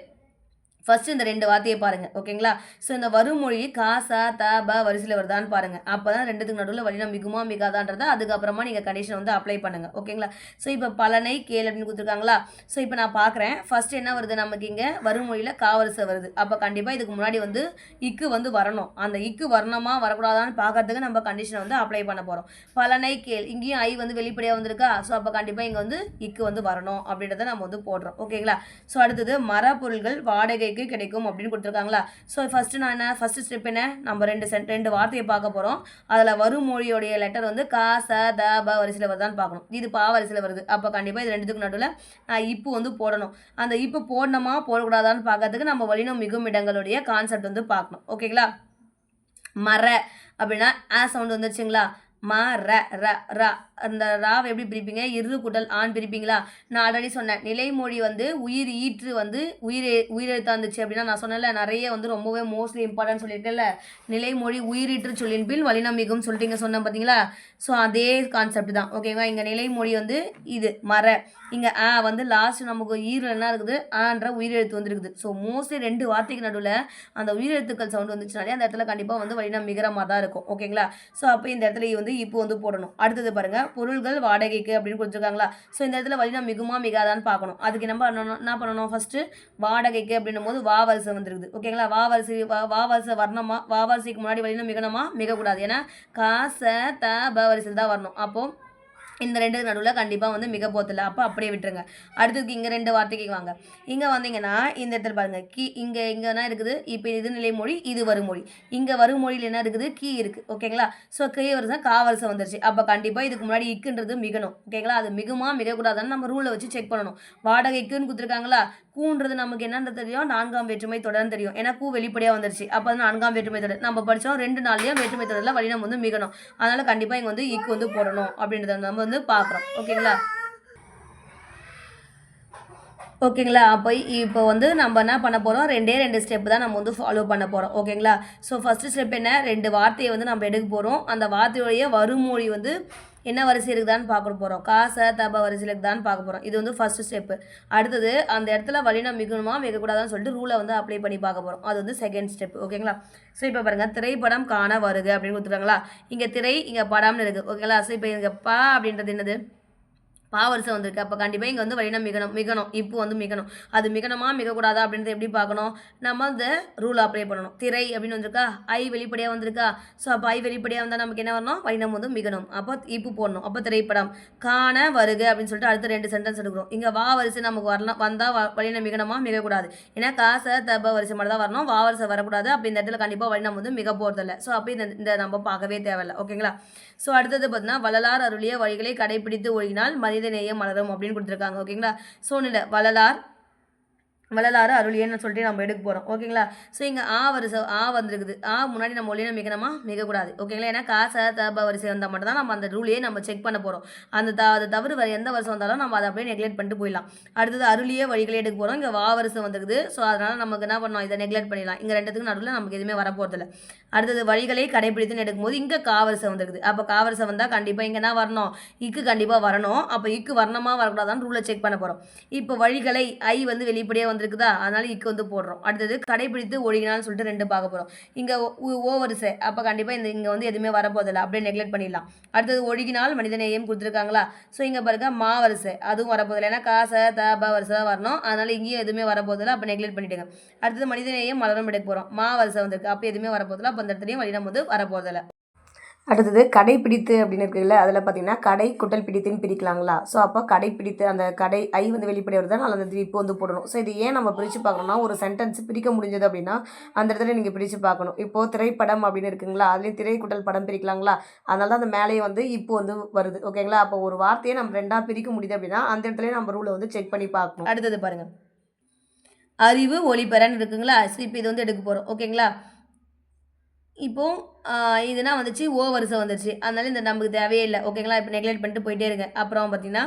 ஃபஸ்ட்டு இந்த 2 வார்த்தையை பாருங்கள். ஓகேங்களா? ஸோ இந்த வருமொழி கா ச த ப வரிசையில் வருதான்னு பாருங்கள். அப்போ தான் 2த்துக்கு நடுவில் வல்லினம் மிகுமா மிகாதான்றதை அதுக்கப்புறமா நீங்கள் கண்டிஷன் வந்து அப்ளை பண்ணுங்கள். ஓகேங்களா? ஸோ இப்போ பலனை கேள் அப்படின்னு கொடுத்துருக்காங்களா? ஸோ இப்போ நான் பார்க்குறேன். ஃபஸ்ட்டு என்ன வருது நமக்கு? இங்கே வருமொழியில் கா வரிசை வருது. அப்போ கண்டிப்பாக இதுக்கு முன்னாடி வந்து இக்கு வந்து வரணும். அந்த இக்கு வரணுமா வரக்கூடாதான்னு பார்க்கறதுக்கு நம்ம கண்டிஷனை வந்து அப்ளை பண்ண போகிறோம். பலனை கேள், இங்கேயும் ஐ வந்து வெளிப்படையாக வந்திருக்கா? ஸோ அப்போ கண்டிப்பாக இங்கே வந்து இக்கு வந்து வரணும் அப்படின்றத நம்ம வந்து போடுறோம். ஓகேங்களா? ஸோ அடுத்தது மரப்பொருள்கள் வாடகை கிடைக்கும் அப்படின்னு கொடுத்துருக்காங்களா? ஸோ ஃபஸ்ட்டு ஸ்டெப் என்ன? நம்ம ரெண்டு வார்த்தையை பார்க்க போகிறோம். அதில் வரும் மொழியோடைய லெட்டர் வந்து கா ச த ப வரிசையில் வருதான்னு பார்க்கணும். இது பா வரிசையில் வருது. அப்போ கண்டிப்பாக இது 2த்துக்கு நடுவில் நான் இப்பு வந்து போடணும். அந்த இப்பு போடணுமா போடக்கூடாதான்னு பார்க்கறதுக்கு நம்ம வல்லினம் மிகும் இடங்களுடைய கான்செப்ட் வந்து பார்க்கணும். ஓகேங்களா? மர அப்படின்னா சவுண்ட் வந்துருச்சுங்களா? ம ர ர ரா அந்த ராவை எப்படி பிரிப்பீங்க? இரு கூட்டல் ஆண் பிரிப்பீங்களா? நான் ஆல்ரெடி சொன்னேன். நிலைமொழி வந்து உயிர் ஈற்று வந்து உயிரெழுத்தா இருந்துச்சு அப்படின்னா நான் சொன்னேன்ல, நிறைய வந்து ரொம்பவே மோஸ்ட்லி இம்பார்ட்டன்ட் சொல்லியிருக்கேன்ல. நிலைமொழி உயிரீற்று சொல்லின் பின் வல்லினம் மிகும் சொல்லிட்டு சொன்னேன் பார்த்தீங்களா? ஸோ அதே கான்செப்ட் தான். ஓகேவா? இங்கே நிலைமொழி வந்து இது மர, இங்கே வந்து லாஸ்ட் நமக்கு ஈரில் என்ன இருக்குது? ஆன்ற உயிரெழுத்து வந்துருக்குது. ஸோ மோஸ்ட்லி 2 வார்த்தைக்கு நடுவில் அந்த உயிரெழுத்துக்கள் சவுண்ட் வந்துச்சுனாலே அந்த இடத்துல கண்டிப்பாக வந்து வல்லினம் மிகிற மாதிரி தான் இருக்கும். ஓகேங்களா? ஸோ அப்போ இந்த இடத்துல வந்து இப்போ வந்து போடணும். அடுத்தது பாருங்கள், பொருள்கள் வாடகைக்கு அப்படின்னு கொடுத்துருக்காங்களா? ஸோ இந்த இடத்துல வல்லினம் மிகுமா மிகாதான்னு பார்க்கணும். அதுக்கு நம்ம என்ன பண்ணணும்? ஃபஸ்ட்டு வாடகைக்கு அப்படின்னும் போது வா வரிசை வந்துருக்குது. ஓகேங்களா? வா வரிசை வரணுமா? வா வரிசைக்கு முன்னாடி வல்லினம் மிகணுமா? மிகக்கூடாது. ஏன்னா கா ச த ப வரிசையில் தான் வரணும். அப்போது இந்த 2 நடுவில் கண்டிப்பாக வந்து மிக போதில்ல. அப்போ அப்படியே விட்டுருங்க. அடுத்ததுக்கு இங்கே 2 வார்த்தைக்கு வாங்க. இங்கே வந்தீங்கன்னா இந்த இடத்துல பாருங்கள், இங்கே என்ன இருக்குது? இப்போ இது நிலைமொழி, இது வருமொழி. இங்கே வருமொழியில் என்ன இருக்குது? கீ இருக்குது. ஓகேங்களா? ஸோ கீ வரிசை கா வரிசை வந்துருச்சு. அப்போ கண்டிப்பாக இதுக்கு முன்னாடி இக்குன்றது மிகணும். ஓகேங்களா? அது மிகுமா மிகக்கூடாதுன்னு நம்ம ரூலை வச்சு செக் பண்ணணும். வாடகைக்குன்னு கொடுத்துருக்காங்களா? கூன்றது நமக்கு என்னன்றது தெரியும்? 4ஆம் வேற்றுமை தொடர்ந்து தெரியும். ஏன்னா கூ வெளிப்படையாக வந்துருச்சு. அப்போ வந்து 4ஆம் வேற்றுமை தொடர் நம்ம படித்தோம். 2 நாள்லேயும் வேற்றுமை தொடரில் வல்லினம் வந்து மிகணும். அதனால் கண்டிப்பாக இங்கே வந்து இக்கு வந்து போடணும் அப்படின்றத நம்ம வந்து பார்க்குறோம். ஓகேங்களா? அப்போ இப்போ வந்து நம்ம என்ன பண்ண போகிறோம்? 2 ஸ்டெப் தான் நம்ம வந்து ஃபாலோ பண்ண போகிறோம். ஓகேங்களா? ஸோ ஃபஸ்ட்டு ஸ்டெப் என்ன? 2 வார்த்தையை வந்து நம்ம எடுக்க போகிறோம். அந்த வார்த்தையுடைய வருமொழி வந்து என்ன வரிசை இருக்குதான்னு பார்க்க போகிறோம். கா ச த ப வரிசையில் இருக்குதான்னு பார்க்க போகிறோம். இது வந்து ஃபஸ்ட்டு ஸ்டெப்பு. அடுத்தது அந்த இடத்துல வல்லினம் மிகணுமா மிகக்கூடாதான்னு சொல்லிட்டு ரூலை வந்து அப்ளை பண்ணி பார்க்க போகிறோம். அது வந்து செகண்ட் ஸ்டெப். ஓகேங்களா? ஸோ இப்போ பாருங்கள், திரைப்படம் காண வருக அப்படின்னு கொடுத்துருக்காங்களா? இங்கே திரை, இங்கே படம்னு இருக்குது. ஓகேங்களா? ஸோ இப்போ இங்கே பா அப்படின்றது என்னது? பா வரிசை வந்திருக்கு. அப்போ கண்டிப்பாக இங்கே வந்து வல்லினம் மிகணும். இப்போ வந்து மிகணும். அது மிகணுமா மிகக்கூடாதா அப்படின்றத எப்படி பார்க்கணும்? நம்ம அந்த ரூல் அப்ளை பண்ணணும். திரை அப்படின்னு வந்திருக்கா? ஐ வெளிப்படையாக வந்திருக்கா? ஸோ அப்போ ஐ வெளிப்படையாக வந்தால் நமக்கு என்ன வரணும்? வல்லினம் வந்து மிகணும். அப்போ இப்போ போடணும். அப்போ திரைப்படம் காண வருக அப்படின்னு சொல்லிட்டு அடுத்த 2 சென்டென்ஸ் எடுக்கிறோம். இங்கே வா வரிசை நமக்கு வரலாம், வந்தால் வல்லினம் மிகணுமா மிகக்கூடாது. ஏன்னா கா ச த ப வரிசை மட்டும் தான் வரணும். வா வரிசை வரக்கூடாது. அப்போ இந்த இடத்துல கண்டிப்பாக வல்லினம் வந்து மிக போகிறதில்ல. ஸோ அப்போ இந்த நம்ம பார்க்கவே தேவையில்லை. ஓகேங்களா? ஸோ அடுத்தது பார்த்தீங்கன்னா, வள்ளலார் அருளிய வழிகளை கடைபிடித்து ஒழுகினால் மனிதநேயம் மலரும் அப்படின்னு கொடுத்துருக்காங்க. ஓகேங்களா? ஸோ வள்ளலாறு அருளியன்னு சொல்லிட்டு நம்ம எடுக்க போகிறோம். ஓகேங்களா? ஸோ இங்கே வரிசை வந்துருக்குது. முன்னாடி நம்ம ஒளினம் மிகணுமா மிகக்கூடாது. ஓகேங்களா? ஏன்னா கா ச த ப வரிசை வந்தால் மட்டும் தான் நம்ம அந்த ரூலையே நம்ம செக் பண்ண போகிறோம். அது தவிர வேறு எந்த வருஷம் வந்தாலும் நம்ம அதை அப்படியே நெக்லெக்ட் பண்ணிட்டு போயிடலாம். அடுத்தது அருளிய வழிகளை எடுக்க போகிறோம். இங்கே வா வரிசை வந்துருக்குது. ஸோ அதனால் நமக்கு என்ன பண்ணோம்? இதை நெக்லெக்ட் பண்ணிடலாம். இங்கே 2த்துக்கு நடுவில் நமக்கு எதுவுமே வரப்போகிறதில்ல. அடுத்தது வழிகளை கடைபிடித்துன்னு எடுக்கும்போது இங்கே கா வரிசை வந்துருக்குது. அப்போ கா வரிசை வந்தால் கண்டிப்பாக இங்கே என்ன வரணும்? இக்கு கண்டிப்பாக வரணும். அப்போ இக்கு வரணுமா வரக்கூடாதான்னு ரூலை செக் பண்ண போகிறோம். இப்போ வழிகளை ஐ வந்து வெளிப்படையாக வந்திருக்குதா? அதனால் இக்கு வந்து போடுறோம். அடுத்தது கடைபிடித்து ஒழுகினான்னு சொல்லிட்டு 2 பார்க்க போகிறோம். இங்கே ஓ வரிசை. அப்போ கண்டிப்பாக இங்கே வந்து எதுவுமே வரப்போதில்லை. அப்படியே நெக்லெக்ட் பண்ணிடலாம். அடுத்தது ஒழுகினால் மனிதநேயம் கொடுத்துருக்காங்களா? ஸோ இங்கே பாருங்க மா வரிசை. அதுவும் வரப்போதில்லை. ஏன்னா கா ச த ப வரிசை தான் வரணும். அதனால் இங்கேயும் எதுவுமே வரப்போதில்லை. அப்போ நெக்லெக்ட் பண்ணிவிடுங்க. அடுத்தது மனிதநேயம் மலரும் எடுக்க போகிறோம். மா வரிசை வந்திருக்கு. அப்போ எதுவுமே வரப்போதில்லை. அப்போ அந்த இடத்துலையும் வல்லினம் வந்து வரப்போதில்லை. அடுத்தது கடைப்பிடித்து அப்படின்னு இருக்குல்ல, அதில் பார்த்தீங்கன்னா கடை குட்டல் பிடித்துன்னு பிரிக்கலாங்களா? ஸோ அப்போ கடைப்பிடித்து அந்த கடை ஐ வந்து வெளிப்படை வருதா அல்லது அந்த இப்போ வந்து போடணும். ஸோ இது ஏன் நம்ம பிரித்து பார்க்கணும்னா, ஒரு சென்டென்ஸ் பிரிக்க முடிஞ்சது அப்படின்னா அந்த இடத்துல நீங்கள் பிரித்து பார்க்கணும். இப்போது திரைப்படம் அப்படின்னு இருக்குங்களா, அதுலேயும் திரை குட்டல் படம் பிரிக்கலாங்களா? அதனால தான் அந்த மேலேயே வந்து இப்போ வந்து வருது. ஓகேங்களா? அப்போ ஒரு வார்த்தையை நம்ம 2ஆக பிரிக்க முடியுது அப்படின்னா அந்த இடத்துலயே நம்ம ரூலை வந்து செக் பண்ணி பார்க்கணும். அடுத்தது பாருங்கள், அறிவு ஒளிபெறன்னு இருக்குங்களா? ஸோ இப்போ இது வந்து எடுக்க போகிறோம். ஓகேங்களா? இப்போது இதுனா வந்துச்சு ஓ வரிசை வந்துருச்சு, அதனால இந்த நமக்கு தேவையே இல்லை. ஓகேங்களா? இப்போ நெக்லெக்ட் பண்ணிட்டு போயிட்டே இருங்க. அப்புறம் பார்த்தீங்கன்னா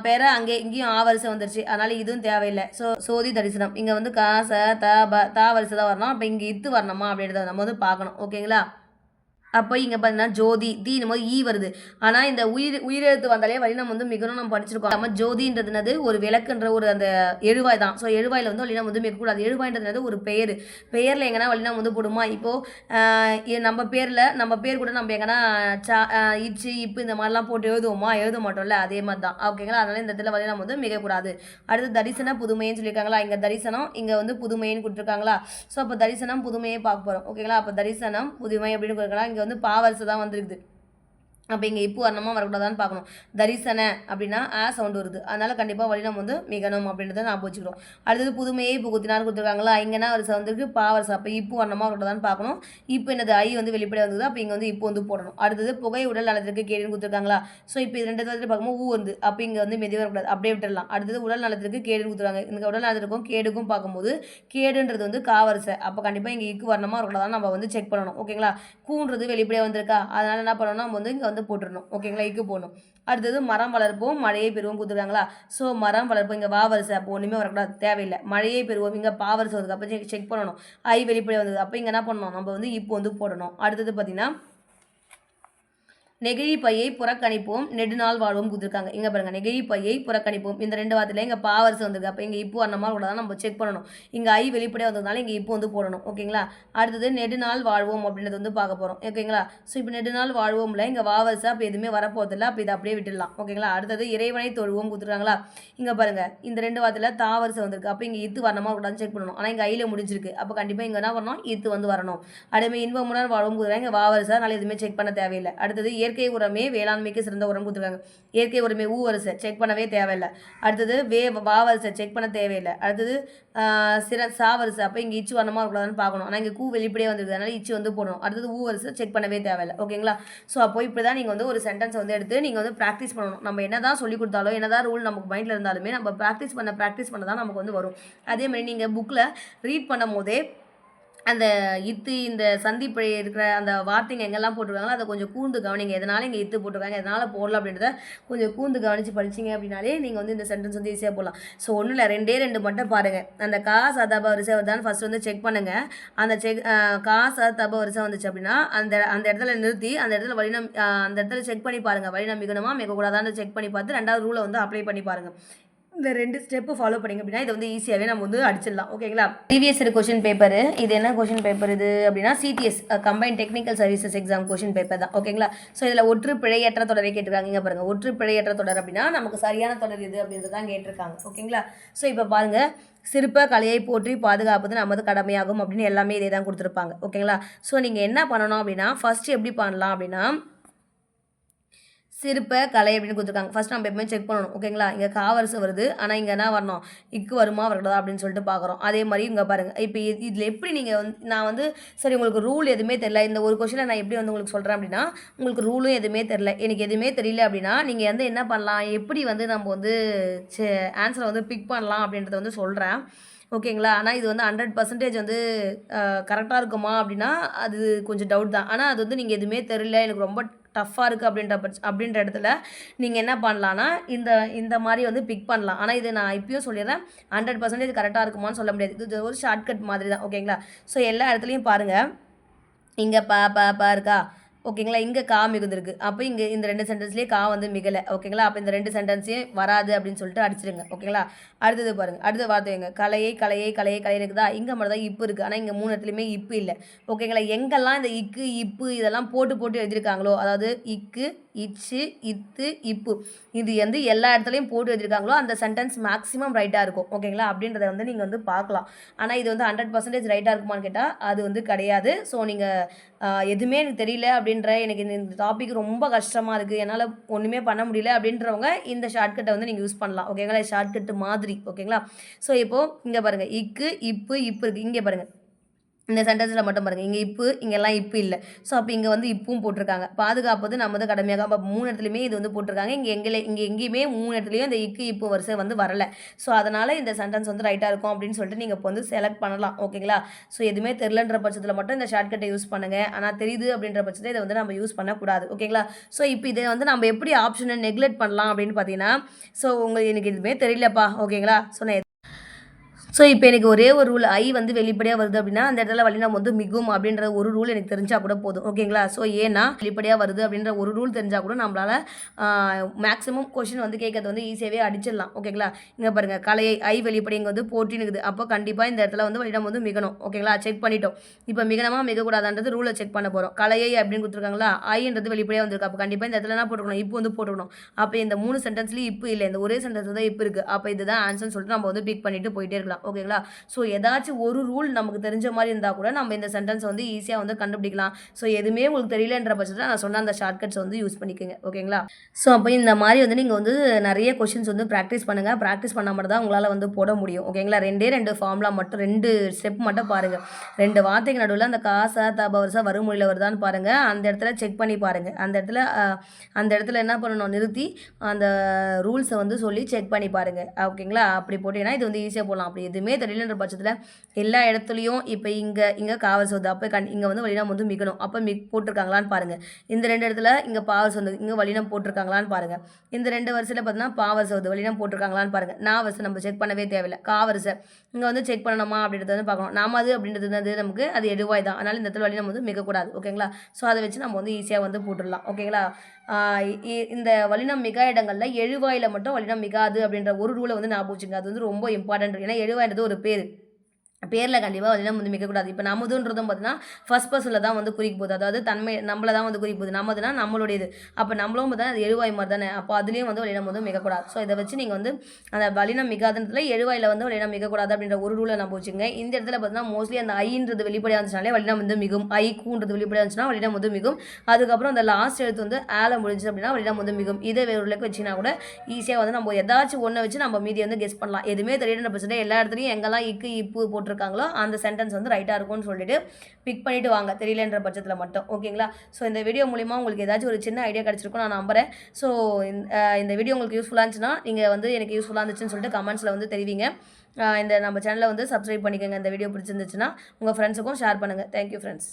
பேர அங்கே இங்கேயும் ஆ வரிசை வந்துருச்சு, அதனால் இதுவும் தேவையில்லை. சோதி தரிசனம் இங்கே வந்து கா ச த ப தா வரிசை தான் வரணும். அப்போ இங்கே இத்து வரணுமா அப்படின்றத நம்ம வந்து பார்க்கணும். ஓகேங்களா? அப்போ இங்கே பார்த்தீங்கன்னா ஜோதி தீனும் போது ஈ வருது. ஆனால் இந்த உயிரெழுத்து வந்தாலே வழினம் வந்து மிகணும் நம்ம படிச்சிருக்கோம். நம்ம ஜோதின்றதுனது ஒரு விளக்குன்ற ஒரு அந்த எழுவாய் தான். ஸோ எழுவாயில் வந்து வழினம் வந்து மிகக்கூடாது. எழுவாய்ன்றதுனது ஒரு பெயர். பெயரில் எங்கன்னா வழினம் வந்து போடுமா? இப்போது நம்ம பேர் கூட நம்ம எங்கன்னா இச்சு இப்போ இந்த மாதிரிலாம் போட்டு எழுதுவோமா? எழுத மாட்டோம்ல, அதே மாதிரி தான். ஓகேங்களா? அதனால் இந்த இடத்துல வழினம் வந்து மிகக்கூடாது. அடுத்து தரிசன புதுமைன்னு சொல்லியிருக்காங்களா, இங்கே தரிசனம் இங்கே வந்து புதுமைன்னு கொடுத்துருக்காங்களா? ஸோ அப்போ தரிசனம் புதுமையை பார்க்க போகிறோம். ஓகேங்களா? அப்போ தரிசனம் புதுமை அப்படின்னு கொடுக்கலாம். இங்கே வந்து பாவரிசை தான் வந்துருக்குது. அப்போ இங்கே இப்போ வரணுமா வரக்கூடாதான்னு பார்க்கணும். தரிசன அப்படின்னா சவுண்டு வருது, அதனால் கண்டிப்பாக வழினம் வந்து மிகணும் அப்படின்றத நான் வச்சுக்கிறோம். அடுத்தது புதுமையை புகுத்தினார் கொடுத்துருக்காங்களா, இங்கேனா வரிசை வந்துருக்கு பாவரிசை. அப்போ இப்போ வரணுமா வரக்கூடாதான்னு பார்க்கணும். இப்போ என்னது ஐ வந்து வெளிப்படை வந்தது, அப்போ இங்கே வந்து இப்போ வந்து போடணும். அடுத்தது புகை உடல் நலத்திற்கு கேடுன்னு கொடுத்துருக்காங்களா. ஸோ இப்போ இது 2 இடத்துல பார்க்கும்போது ஊ வந்து, அப்போ இங்கே வந்து மெதுவாக வரக்கூடாது, அப்படியே விட்டுடலாம். அடுத்தது உடல் நலத்திற்கு கேடுன்னு கொடுத்துருக்காங்க. இந்த உடல் நலத்திற்கும் கேடுக்கும் பார்க்கும்போது கேடுன்றது வந்து காவரிசை. அப்போ கண்டிப்பாக இங்கே இக்கு வரணுமா வரக்கூடாதான்னு நம்ம வந்து செக் பண்ணணும். ஓகேங்களா? கூன்றது வெளிப்படையாக வந்திருக்கா, அதனால் என்ன பண்ணணும், நம்ம வந்து இங்கே வந்து போட்டுடணும். ஓகேங்களா? இக்கு போடணும். அடுத்தது மரம் வளர்ப்போம் மழையை பெறுவோம் கொடுத்துருக்காங்களா. ஸோ மரம் வளர்ப்போம் இங்கே வா வரிசை, அப்போ ஒன்றுமே வரக்கூடாது, தேவையில்லை. மழையை பெறுவோம் இங்கே பா வரிசை வந்தது, அப்போ செக் பண்ணணும். ஐ வெளிப்படை வந்தது, அப்போ இங்கே என்ன பண்ணணும், நம்ம வந்து இப்போ வந்து போடணும். அடுத்தது பார்த்தீங்கன்னா நெகிழி பையை புறக்கணிப்போம் நெடுநாள் வாழ்வோம் கொடுத்துருக்காங்க. இங்கே பாருங்கள், நெகிழி பையை புறக்கணிப்போம் இந்த 2 வார்த்தையில் இங்கே பாவரிசை வந்திருக்கு. அப்போ இங்கே இப்போ அந்த மாதிரி கூட தான் நம்ம செக் பண்ணணும். இங்கே ஐ வெளிப்படையாக வந்ததுனால இங்கே இப்போ வந்து போடணும். ஓகேங்களா? அடுத்தது நெடுநாள் வாழ்வோம் அப்படின்றது வந்து பார்க்க போகிறோம். ஓகேங்களா? ஸோ இப்போ நெடுநாள் வாழ்வோம்ல இங்கே வாவரிசை, அப்போ எதுவுமே வரப்போதில்லை, அப்போ இதை அப்படியே விட்டுடலாம். ஓகேங்களா? அடுத்தது இறைவனை தொழுவோம் கொடுத்துருக்காங்களா. இங்கே பாருங்கள், இந்த 2 வார்த்தையில் தாவரிசை வந்திருக்கு. அப்போ இங்கே இத்து வரணுமா கூடாதுன்னு செக் பண்ணணும். ஆனால் இங்கே ஐயில் முடிஞ்சிருக்கு, அப்போ கண்டிப்பாக இங்கே என்ன வரணும், இத்து வந்து வரணும். அடுத்து இன்பமுடன் வாழ்வோம் கொடுத்துருக்காங்க, இங்கே வாவரிசை, அதனால் எதுவுமே செக் பண்ண தேவையில்லை. அடுத்தது இயற்கை உரமே வேளாண்மைக்கு சிறந்த உரம் கொடுத்துருக்காங்க. இயற்கை உரமே ஊ வரிசை செக் பண்ணவே தேவையில்லை. அடுத்தது வா வரிசை செக் பண்ண தேவையில்லை. அடுத்தது சா வரிசை, அப்போ இங்கே இச்சு வரணுமா இருக்கக்கூடாதுன்னு பார்க்கணும். ஆனால் இங்கே கூ வெளிப்படையே வந்துருக்கு, அதனால் இச்சு வந்து போடணும். அடுத்தது ஊ வரிசை செக் பண்ணவே தேவையில்லை. ஓகேங்களா? ஸோ அப்போ இப்படி தான் நீங்கள் வந்து ஒரு சென்டென்ஸ் வந்து எடுத்து நீங்கள் வந்து ப்ராக்டிஸ் பண்ணணும். நம்ம என்ன தான் சொல்லி கொடுத்தாலும் என்ன தான் ரூல் நமக்கு மைண்டில் இருந்தாலுமே நம்ம ப்ராக்டிஸ் பண்ண தான் நமக்கு வந்து வரும். அதேமாதிரி நீங்கள் புக்கில் ரீட் பண்ணும் போதே அந்த இந்த சந்திப்பிழை இருக்கிற அந்த வார்த்தைங்க எங்கெல்லாம் போட்டிருக்காங்களோ அதை கொஞ்சம் கூர்ந்து கவனிங்க. எதனால் இங்கே இத்து போட்டிருக்காங்க, எதனால் போடல அப்படின்றத கொஞ்சம் கூர்ந்து கவனித்து படிச்சிங்க அப்படின்னாலே நீங்கள் வந்து இந்த சென்டென்ஸ் வந்து ஈஸியாக போடலாம். ஸோ ஒன்றும் இல்லை, 2 மட்டும் பாருங்கள். அந்த கா சதப வரிசை வருதான்னு ஃபஸ்ட் வந்து செக் பண்ணுங்கள். அந்த கா சதப வரிசை வந்துச்சு அப்படின்னா அந்த இடத்துல நிறுத்தி அந்த இடத்துல வழினம் அந்த இடத்துல செக் பண்ணி பாருங்கள். வழினம் மிகணுமா மிகக்கூடாதான்னு செக் பண்ணி பார்த்து 2வது ரூலை வந்து அப்ளை பண்ணி பாருங்கள். இந்த 2 ஸ்டெப்பு ஃபாலோ பண்ணிங்க அப்படின்னா இதை வந்து ஈஸியாகவே நம்ம வந்து அடிச்சிடலாம். ஓகேங்களா? ப்ரீவியஸ் கொஷின் பேப்பர் இது என்ன கொஷின் பேப்பர் இது அப்படின்னா CTS combine technical services exam question paper தான். ஓகேங்களா? ஸோ இதில் ஒற்று பிழையற்ற தொடரை கேட்டிருக்காங்க. இங்கே பாருங்கள், ஒற்று பிழையற்ற தொடர் அப்படின்னா நமக்கு சரியான தொடர் இது அப்படின்றது தான் கேட்டிருக்காங்க. ஓகேங்களா? ஸோ இப்போ பாருங்கள், சிற்ப கலையை போற்றி பாதுகாப்பது நமது கடமையாகும் அப்படின்னு எல்லாமே இதே தான் கொடுத்துருப்பாங்க. ஓகேங்களா? ஸோ நீங்கள் என்ன பண்ணணும் அப்படின்னா ஃபஸ்ட்டு எப்படி பண்ணலாம் அப்படின்னா சிற்ப கலை அப்படின்னு கொடுத்துருக்காங்க. ஃபஸ்ட் நம்ம எப்பவுமே செக் பண்ணணும். ஓகேங்களா? இங்கே காவரிசை வருது, ஆனால் இங்கே என்ன வரணும், இக்கு வருமா வரக்கூடாதா அப்படின்னு சொல்லிட்டு பார்க்குறோம். அதே மாதிரி இங்கே பாருங்கள், இப்போ இதில் எப்படி நீங்கள் வந்து நான் வந்து சரி உங்களுக்கு ரூல் எதுவுமே தெரில, இந்த ஒரு கொஷினில் நான் எப்படி வந்து உங்களுக்கு சொல்கிறேன் அப்படின்னா உங்களுக்கு ரூலும் எதுவுமே தெரில, எனக்கு எதுவுமே தெரியல அப்படின்னா நீங்கள் வந்து என்ன பண்ணலாம், எப்படி வந்து நம்ம வந்து ஆன்சரை வந்து பிக் பண்ணலாம் அப்படின்றத வந்து சொல்கிறேன். ஓகேங்களா? ஆனால் இது வந்து 100% வந்து கரெக்டாக இருக்குமா அப்படின்னா அது கொஞ்சம் டவுட் தான். ஆனால் அது வந்து நீங்கள் எதுவுமே தெரியல, எனக்கு ரொம்ப டஃப்பாக இருக்குது அப்படின்ற இடத்துல நீங்கள் என்ன பண்ணலான்னா இந்த மாதிரி வந்து பிக் பண்ணலாம். ஆனால் இது நான் இப்பயும் சொல்லிடுறேன், 100% கரெக்டாக இருக்குமான்னு சொல்ல முடியாது. இது ஒரு ஷார்ட்கட் மாதிரி தான். ஓகேங்களா? ஸோ எல்லா இடத்துலையும் பாருங்கள், இங்கே ப இருக்கா. ஓகேங்களா? இங்கே கா மிகுந்திருக்கு, அப்போ இங்கே இந்த 2 சென்டென்ஸ்லேயே கா வந்து மிகலை. ஓகேங்களா? அப்போ இந்த 2 சென்டென்ஸையும் வராது அப்படின்னு சொல்லிட்டு அடிச்சிடுங்க. ஓகேங்களா? அடுத்தது பாருங்கள், அடுத்த வார்த்தை எங்க கலையை கலையை கலையை கலை இருக்குதா, இங்கே மட்டும் தான் இப்பு இருக்குது. ஆனால் இங்கே 3 இடத்துலையுமே இப்பு இல்லை. ஓகேங்களா. எங்கெல்லாம் இந்த இக்கு இப்பு இதெல்லாம் போட்டு போட்டு எழுதியிருக்காங்களோ, அதாவது இக்கு இச்சு இத்து இப்பு இது வந்து எல்லா இடத்துலையும் போட்டு எழுதியிருக்காங்களோ அந்த சென்டென்ஸ் மேக்ஸிமம் ரைட்டாக இருக்கும். ஓகேங்களா. அப்படின்றத வந்து நீங்கள் வந்து பார்க்கலாம். ஆனால் இது வந்து 100% ரைட்டாக இருக்குமான்னு கேட்டால் அது வந்து கிடையாது. ஸோ நீங்கள் எதுவுமே எனக்கு தெரியல அப்படின்ற எனக்கு இந்த டாபிக் ரொம்ப கஷ்டமாக இருக்குது, என்னால் ஒன்றுமே பண்ண முடியல அப்படின்றவங்க இந்த ஷார்ட்கட்டை வந்து நீங்கள் யூஸ் பண்ணலாம். ஓகேங்களா. ஷார்ட்கட்டு மாதிரி. ஓகேங்களா. ஸோ இப்போது இங்கே பாருங்கள் இக்கு இப்பு இப்பு இருக்குது. இங்கே பாருங்கள் இந்த சென்டென்ஸில் மட்டும் பாருங்கள், இங்கே இப்பு இங்கெல்லாம் இப்பு இல்லை. ஸோ அப்போ இங்கே வந்து இப்பும் போட்டிருக்காங்க. பாதுகாப்பது நமது கடமையாக. அப்போ 3 இடத்துலையுமே இது வந்து போட்டிருக்காங்க. இங்கே எங்கேயுமே 3 இடத்துலையும் இந்த இக்கு இப்பு வரிசை வந்து வரலை. ஸோ அதனால் இந்த சென்டென்ஸ் வந்து ரைட்டாக இருக்கும் அப்படின்னு சொல்லிட்டு நீங்கள் இப்போ வந்து செலக்ட் பண்ணலாம். ஓகேங்களா. ஸோ எதுவுமே தெரிலன்ற பட்சத்தில் மட்டும் இந்த ஷார்ட்கட்டை யூஸ் பண்ணுங்கள். ஆனால் தெரியுது அப்படின்ற பட்சத்தில் இதை வந்து நம்ம யூஸ் பண்ணக்கூடாது. ஓகேங்களா. ஸோ இப்போ இதை வந்து நம்ம எப்படி ஆப்ஷனை நெக்லெக்ட் பண்ணலாம் அப்படின்னு பார்த்தீங்கன்னா, ஸோ உங்களுக்கு எனக்கு எதுவுமே தெரியலப்பா. ஓகேங்களா. ஸோ நான் ஸோ இப்போ எனக்கு ஒரே ஒரு ரூல் ஐ வந்து வெளிப்படையாக வருது அப்படின்னா அந்த இடத்துல வல்லினம் வந்து மிகும் அப்படின்ற ஒரு ரூல் எனக்கு தெரிஞ்சால் கூட போதும். ஓகேங்களா. ஸோ ஏன்னா வெளிப்படையாக வருது அப்படின்ற ஒரு ரூல் தெரிஞ்சால் கூட நம்மளால் மேக்ஸிமம் கொஷின் வந்து கேட்கறது வந்து ஈஸியாகவே அடிச்சிடலாம். ஓகேங்களா. இங்கே பாருங்கள் கலையை ஐ வெளிப்படை இங்கே வந்து போட்டினுக்குது. அப்போ கண்டிப்பாக இந்த இடத்துல வந்து வல்லினம் வந்து மிகணும். ஓகேங்களா. செக் பண்ணிட்டோம். இப்போ மிகனமாக மிகக்கூடாதுன்றது ரூலை செக் பண்ண போகிறோம். கலையை அப்படின்னு கொடுத்துருக்காங்களா, ஐன்றது வெளிப்படையாக வந்திருக்கு. அப்போ கண்டிப்பாக இந்த இடத்துல என்ன போட்டுக்கணும், இப்போ வந்து போட்டுக்கணும். அப்போ இந்த 3 சென்டென்ஸ்லேயும் இப்போ இல்லை, இந்த ஒரே சென்டென்ஸ் தான் இப்போ இருக்குது. அப்போ இதுதான் ஆன்சர்னு சொல்லிட்டு நம்ம வந்து பிக் பண்ணிட்டு போயிட்டே இருக்கலாம். ஓகேங்களா. ஸோ ஏதாச்சும் ஒரு ரூல் நமக்கு தெரிஞ்ச மாதிரி இருந்தால் கூட நம்ம இந்த சென்டென்ஸ் வந்து ஈஸியாக வந்து கண்டுபிடிக்கலாம். ஸோ எதுவுமே உங்களுக்கு தெரியலன்ற பட்சத்தில் நான் சொன்ன அந்த ஷார்ட்கட்ஸ் வந்து யூஸ் பண்ணிக்கோங்க. ஓகேங்களா. ஸோ அப்போ இந்த மாதிரி வந்து நீங்கள் வந்து நிறைய கொஷின்ஸ் வந்து ப்ராக்டிஸ் பண்ணுங்கள். ப்ராக்டிஸ் பண்ணால் மட்டும் தான் உங்களால் வந்து போட முடியும். ஓகேங்களா. 2 ஃபார்முலா மட்டும் 2 ஸ்டெப் மட்டும் பாருங்கள். 2 வார்த்தைக்கு நடுவில் அந்த காசா தபவரசா வறுமொழியில் வருதான்னு பாருங்கள். அந்த இடத்துல செக் பண்ணி பாருங்கள். அந்த இடத்துல என்ன பண்ணணும், நிறுத்தி அந்த ரூல்ஸை வந்து சொல்லி செக் பண்ணி பாருங்கள். ஓகேங்களா. அப்படி போட்டிங்கன்னா இது வந்து ஈஸியாக போடலாம். அப்படி எதுவுமே தெரியலன்ற பட்சத்தில் எல்லா இடத்துலையும் இப்போ இங்கே காவல் சொத்து, அப்போ இங்கே வந்து வல்லினம் வந்து மிகணும். அப்போ போட்டிருக்காங்களான்னு பாருங்கள். இந்த 2 இடத்துல இங்கே பாவல் சொந்து, இங்கே வல்லினம் போட்டிருக்காங்களான்னு பாருங்கள். இந்த 2 வரிசையில் பார்த்தீங்கன்னா பாவல் சொத்து வல்லினம் போட்டிருக்காங்களான்னு பாருங்கள். நான் வரிசை நம்ம செக் பண்ணவே தேவையில்லை. காவரிசை இங்கே வந்து செக் பண்ணணுமா அப்படின்றத வந்து பார்க்கணும். நாம அது அப்படின்றது வந்து நமக்கு அது எழுவாய் தான். அதனால் இந்த இடத்துல வல்லினம் வந்து மிகக்கூடாது. ஓகேங்களா. ஸோ அதை வச்சு நம்ம வந்து ஈஸியாக வந்து போட்டுடலாம். ஓகேங்களா. இந்த வல்லினம் மிகா இடங்களில் எழுவாயில் மட்டும் வல்லினம் மிகாது அப்படின்ற ஒரு ரூலை வந்து ஞாபகம் வச்சுங்க. அது வந்து ரொம்ப இம்பார்ட்டன்ட். ஏன்னா எழுவாய்ன்றது ஒரு பேரில் கண்டிப்பாக வல்லினம் வந்து மிகக்கூடாது. இப்போ நமதுன்றதும் பார்த்தீங்கன்னா ஃபர்ஸ்ட் பர்சனில் தான் வந்து குறிக்க போகுது. அதாவது தன்மை நம்மளை தான் வந்து குறிக்க போகுது. நமதுனா நம்மளுடையது. அப்போ நம்மளும் பார்த்தா அது எழுவாய் மாதிரி தானே. அப்போ அதுலேயும் வந்து வல்லினம் வந்து மிகக்கூடாது. ஸோ இதை வச்சு நீங்கள் வந்து அந்த வல்லினம் மிகாதுன்றதுல எழுவாயில் வந்து வல்லினம் மிகக்கூடாது அப்படின்ற ஒரு ரூலை நம்ம வச்சுங்க. இந்த இடத்துல பார்த்தீங்கன்னா மோஸ்ட்லி அந்த ஐன்றது வெளிப்படையாக இருந்துச்சுனாலே வல்லினம் வந்து மிகும். ஐ கூன்றது வெளிப்படையாக இருந்துச்சுன்னா வல்லினம் வந்து மிகும். அதுக்கப்புறம் அந்த லாஸ்ட் எழுத்து வந்து ஆல முடிஞ்சு அப்படின்னா வல்லினம் வந்து மிகும். இதை வேறு உள்ள வச்சுன்னா கூட ஈஸியாக வந்து நம்ம ஏதாச்சும் ஒன்றை வச்சு நம்ம மீதி வந்து கெஸ் பண்ணலாம். எதுவுமே தெரியல பிரச்சனை எல்லா இடத்துலையும் எங்கெல்லாம் இக்கு இப்பு போட்டிருக்காங்களோ அந்த சென்டென்ஸ் வந்து ரைட்டாக இருக்கும்னு சொல்லிட்டு பிக் பண்ணிவிட்டு வாங்க, தெரியலன்ற பட்சத்தில் மட்டும். ஓகேங்களா. ஸோ இந்த வீடியோ மூலிமா உங்களுக்கு ஏதாச்சும் ஒரு சின்ன ஐடியா கிடச்சிருக்கும் நான் நம்புகிறேன். ஸோ இந்த வீடியோ உங்களுக்கு யூஸ்ஃபுல்லாக இருந்துச்சுன்னா நீங்கள் வந்து எனக்கு யூஸ்ஃபுல்லாக இருந்துச்சுன்னு சொல்லிட்டு கமெண்ட்ஸில் வந்து தெரிவிங்க. இந்த நம்ம சேனலை வந்து சப்ஸ்கிரைப் பண்ணிக்கோங்க. இந்த வீடியோ பிடிச்சிருந்துச்சுன்னா உங்கள் ஃப்ரெண்ட்ஸுக்கும் ஷேர் பண்ணுங்கள். Thank you friends.